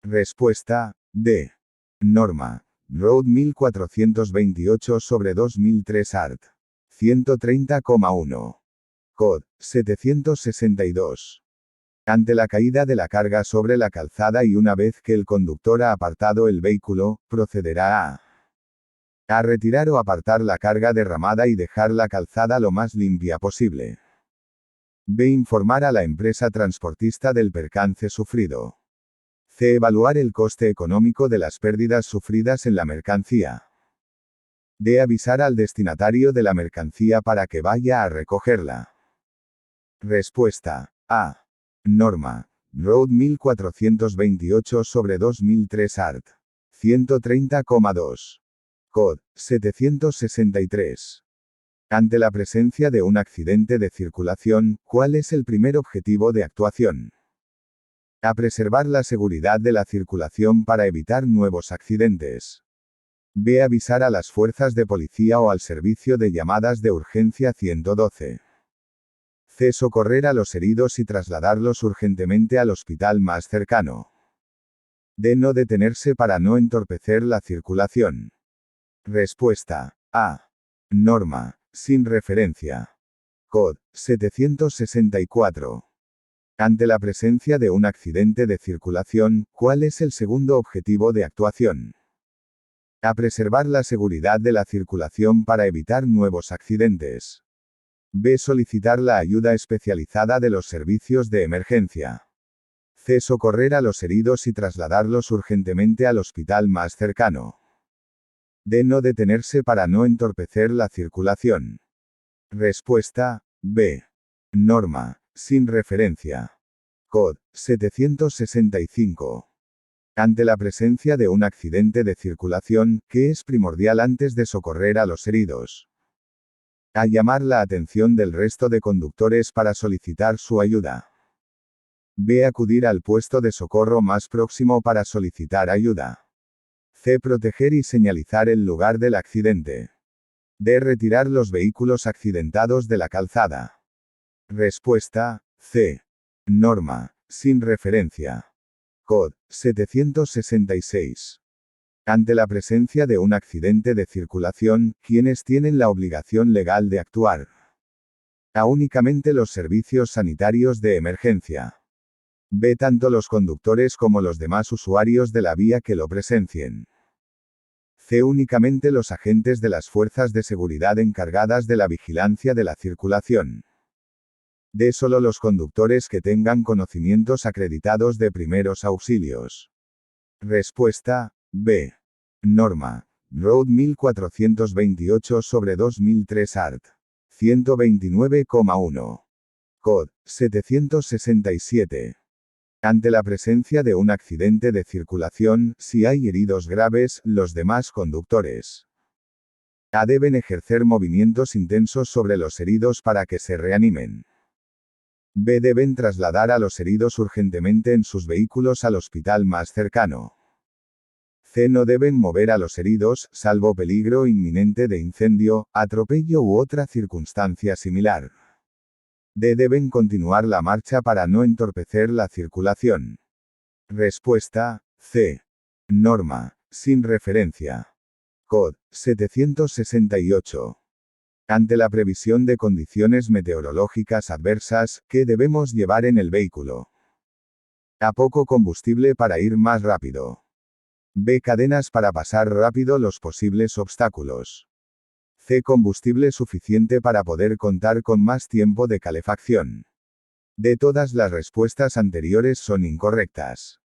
Respuesta: D. Norma. Road 1428/2003 Art. 130,1. Cod. 762. Ante la caída de la carga sobre la calzada y una vez que el conductor ha apartado el vehículo, procederá a retirar o apartar la carga derramada y dejar la calzada lo más limpia posible. B. Informar a la empresa transportista del percance sufrido. C. Evaluar el coste económico de las pérdidas sufridas en la mercancía. D. Avisar al destinatario de la mercancía para que vaya a recogerla. Respuesta: A. Norma. Road 1428/2003 Art. 130,2. Cod. 763. Ante la presencia de un accidente de circulación, ¿cuál es el primer objetivo de actuación? A. Preservar la seguridad de la circulación para evitar nuevos accidentes. B. Avisar a las fuerzas de policía o al servicio de llamadas de urgencia 112. C. Socorrer a los heridos y trasladarlos urgentemente al hospital más cercano. D. No detenerse para no entorpecer la circulación. Respuesta: A. Norma. Sin referencia. Cod. 764. Ante la presencia de un accidente de circulación, ¿cuál es el segundo objetivo de actuación? A. Preservar la seguridad de la circulación para evitar nuevos accidentes. B. Solicitar la ayuda especializada de los servicios de emergencia. C. Socorrer a los heridos y trasladarlos urgentemente al hospital más cercano. D. No detenerse para no entorpecer la circulación. Respuesta: B. Norma. Sin referencia. Cod. 765. Ante la presencia de un accidente de circulación, ¿qué es primordial antes de socorrer a los heridos? A. Llamar la atención del resto de conductores para solicitar su ayuda. B. Acudir al puesto de socorro más próximo para solicitar ayuda. C. Proteger y señalizar el lugar del accidente. D. Retirar los vehículos accidentados de la calzada. Respuesta: C. Norma. Sin referencia. Cod. 766. Ante la presencia de un accidente de circulación, ¿quiénes tienen la obligación legal de actuar? A. Únicamente los servicios sanitarios de emergencia. B. Tanto los conductores como los demás usuarios de la vía que lo presencien. C. Únicamente los agentes de las fuerzas de seguridad encargadas de la vigilancia de la circulación. D. Solo los conductores que tengan conocimientos acreditados de primeros auxilios. Respuesta: B. Norma. Road 1428/2003 Art. 129,1. Cod. 767. Ante la presencia de un accidente de circulación, si hay heridos graves, los demás conductores A. Deben ejercer movimientos intensos sobre los heridos para que se reanimen. B. Deben trasladar a los heridos urgentemente en sus vehículos al hospital más cercano. C. No deben mover a los heridos, salvo peligro inminente de incendio, atropello u otra circunstancia similar. D. Deben continuar la marcha para no entorpecer la circulación. Respuesta: C. Norma. Sin referencia. Cod. 768. Ante la previsión de condiciones meteorológicas adversas, ¿qué debemos llevar en el vehículo? A. Poco combustible para ir más rápido. B. Cadenas para pasar rápido los posibles obstáculos. C. Combustible suficiente para poder contar con más tiempo de calefacción. D. Todas las respuestas anteriores son incorrectas.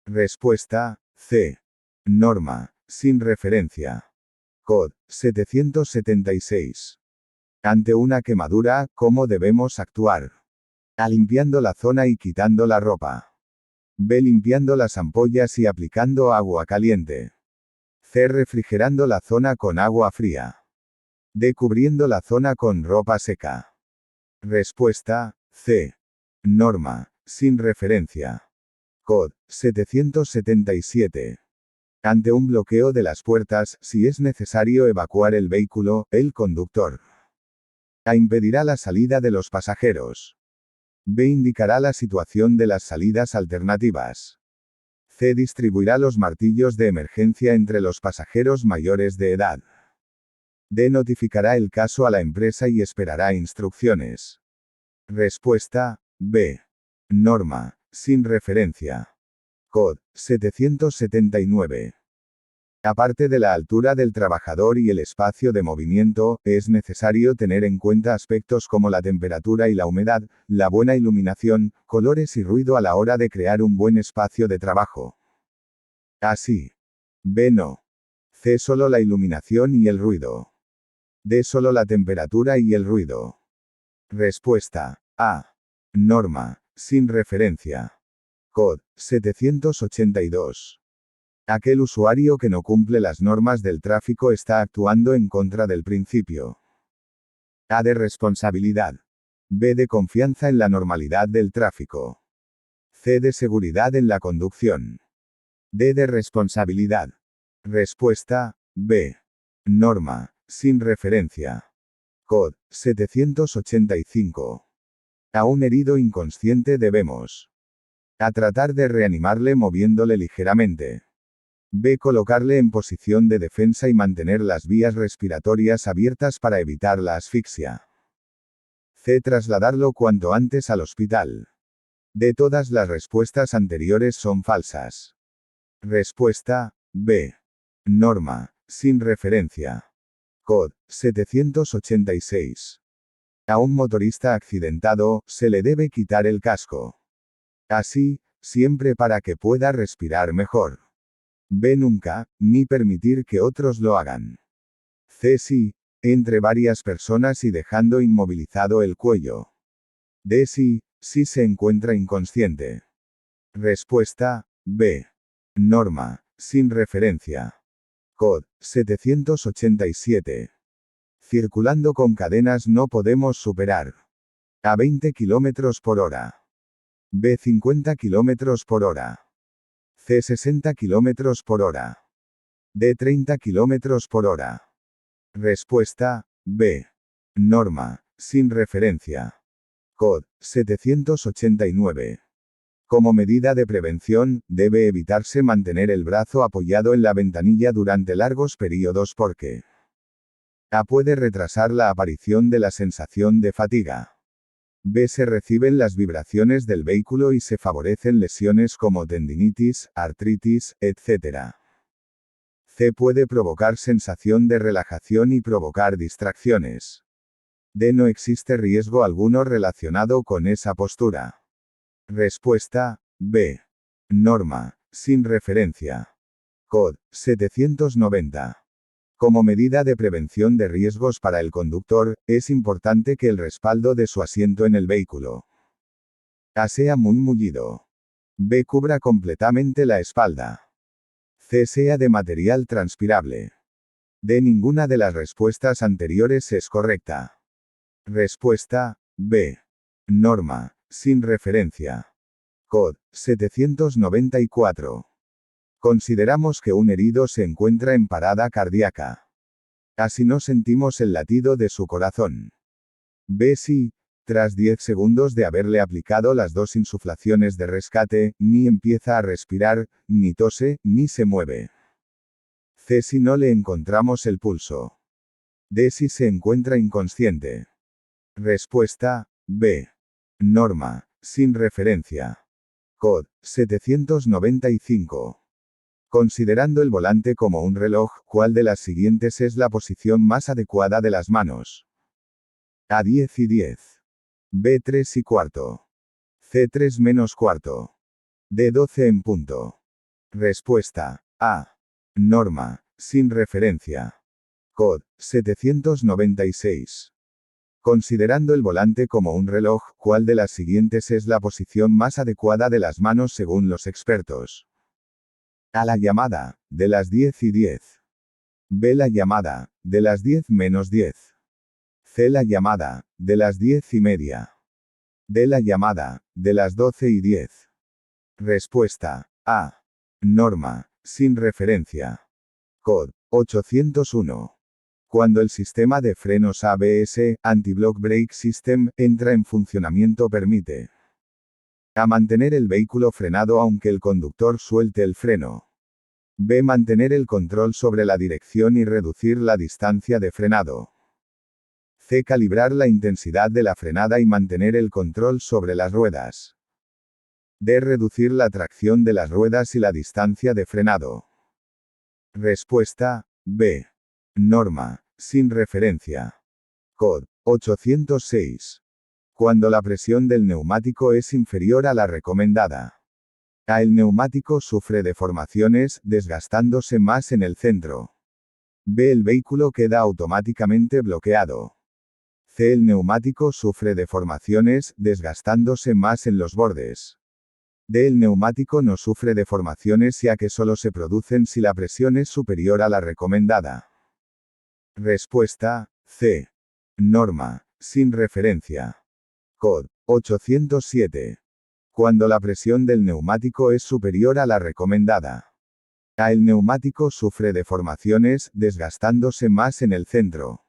Respuesta: C. Norma. Sin referencia. Cod. 776. Ante una quemadura, ¿cómo debemos actuar? A. Limpiando la zona y quitando la ropa. B. Limpiando las ampollas y aplicando agua caliente. C. Refrigerando la zona con agua fría. D. Cubriendo la zona con ropa seca. Respuesta: C. Norma. Sin referencia. Cod. 777. Ante un bloqueo de las puertas, si es necesario evacuar el vehículo, el conductor A impedirá la salida de los pasajeros. B indicará la situación de las salidas alternativas. C distribuirá los martillos de emergencia entre los pasajeros mayores de edad. D notificará el caso a la empresa y esperará instrucciones. Respuesta, B. Norma, sin referencia. Cod. 779. Aparte de la altura del trabajador y el espacio de movimiento, es necesario tener en cuenta aspectos como la temperatura y la humedad, la buena iluminación, colores y ruido a la hora de crear un buen espacio de trabajo. Así. B no. C solo la iluminación y el ruido. D solo la temperatura y el ruido. Respuesta. A. Norma, sin referencia. Cod. 782. Aquel usuario que no cumple las normas del tráfico está actuando en contra del principio. A de responsabilidad. B de confianza en la normalidad del tráfico. C de seguridad en la conducción. D de responsabilidad. Respuesta, B. Norma, sin referencia. Cod. 785. A un herido inconsciente debemos A tratar de reanimarle moviéndole ligeramente. B. Colocarle en posición de defensa y mantener las vías respiratorias abiertas para evitar la asfixia. C. Trasladarlo cuanto antes al hospital. D. Todas las respuestas anteriores son falsas. Respuesta, B. Norma, sin referencia. Cod. 786. A un motorista accidentado, se le debe quitar el casco. Así, siempre para que pueda respirar mejor. B. Nunca, ni permitir que otros lo hagan. C. Sí, entre varias personas y dejando inmovilizado el cuello. D. Sí, si se encuentra inconsciente. Respuesta, B. Norma, sin referencia. Cod. 787. Circulando con cadenas no podemos superar A 20 km por hora. B. 50 km por hora. C. 60 km por hora. D. 30 km por hora. Respuesta, B. Norma, sin referencia. Cod. 789. Como medida de prevención, debe evitarse mantener el brazo apoyado en la ventanilla durante largos periodos porque A. Puede retrasar la aparición de la sensación de fatiga. B. Se reciben las vibraciones del vehículo y se favorecen lesiones como tendinitis, artritis, etc. C. Puede provocar sensación de relajación y provocar distracciones. D. No existe riesgo alguno relacionado con esa postura. Respuesta, B. Norma, sin referencia. Cod. 790. Como medida de prevención de riesgos para el conductor, es importante que el respaldo de su asiento en el vehículo A. Sea muy mullido. B. Cubra completamente la espalda. C. Sea de material transpirable. D. Ninguna de las respuestas anteriores es correcta. Respuesta, B. Norma, sin referencia. Cod. 794. Consideramos que un herido se encuentra en parada cardíaca. A. Si no sentimos el latido de su corazón. B. Si, tras 10 segundos de haberle aplicado las 2 insuflaciones de rescate, ni empieza a respirar, ni tose, ni se mueve. C. Si no le encontramos el pulso. D. Si se encuentra inconsciente. Respuesta, B. Norma, sin referencia. Cod. 795. Considerando el volante como un reloj, ¿cuál de las siguientes es la posición más adecuada de las manos? A. 10 y 10. B. 3 y cuarto. C. 3 menos cuarto. D. 12 en punto. Respuesta, A. Norma, sin referencia. Cod. 796. Considerando el volante como un reloj, ¿cuál de las siguientes es la posición más adecuada de las manos según los expertos? A. La llamada, de las 10 y 10. B. La llamada, de las 10 menos 10. C. La llamada, de las 10 y media. D. La llamada, de las 12 y 10. Respuesta, A. Norma, Sin referencia. COD 801. Cuando el sistema de frenos ABS, Anti-Block Brake System, entra en funcionamiento permite a mantener el vehículo frenado aunque el conductor suelte el freno. B. Mantener el control sobre la dirección y reducir la distancia de frenado. C. Calibrar la intensidad de la frenada y mantener el control sobre las ruedas. D. Reducir la tracción de las ruedas y la distancia de frenado. Respuesta, B. Norma, sin referencia. COD 806. Cuando la presión del neumático es inferior a la recomendada. A. El neumático sufre deformaciones, desgastándose más en el centro. B. El vehículo queda automáticamente bloqueado. C. El neumático sufre deformaciones, desgastándose más en los bordes. D. El neumático no sufre deformaciones ya que solo se producen si la presión es superior a la recomendada. Respuesta, C. Norma, sin referencia. COD 807. Cuando la presión del neumático es superior a la recomendada. A. El neumático sufre deformaciones, desgastándose más en el centro.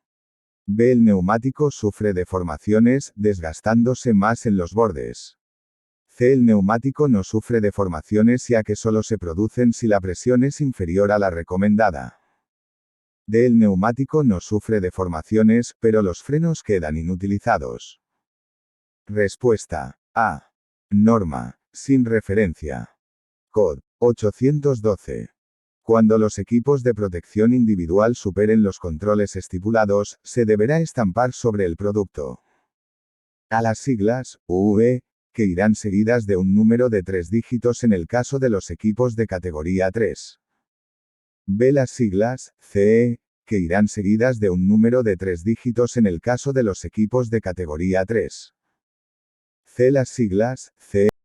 B. El neumático sufre deformaciones, desgastándose más en los bordes. C. El neumático no sufre deformaciones ya que solo se producen si la presión es inferior a la recomendada. D. El neumático no sufre deformaciones, pero los frenos quedan inutilizados. Respuesta, A. Norma, sin referencia. COD 812. Cuando los equipos de protección individual superen los controles estipulados, se deberá estampar sobre el producto. A. Las siglas, UE, que irán seguidas de un número de 3 dígitos en el caso de los equipos de categoría 3. B. Las siglas, CE, que irán seguidas de un número de 3 dígitos en el caso de los equipos de categoría 3. C. Las siglas, CE.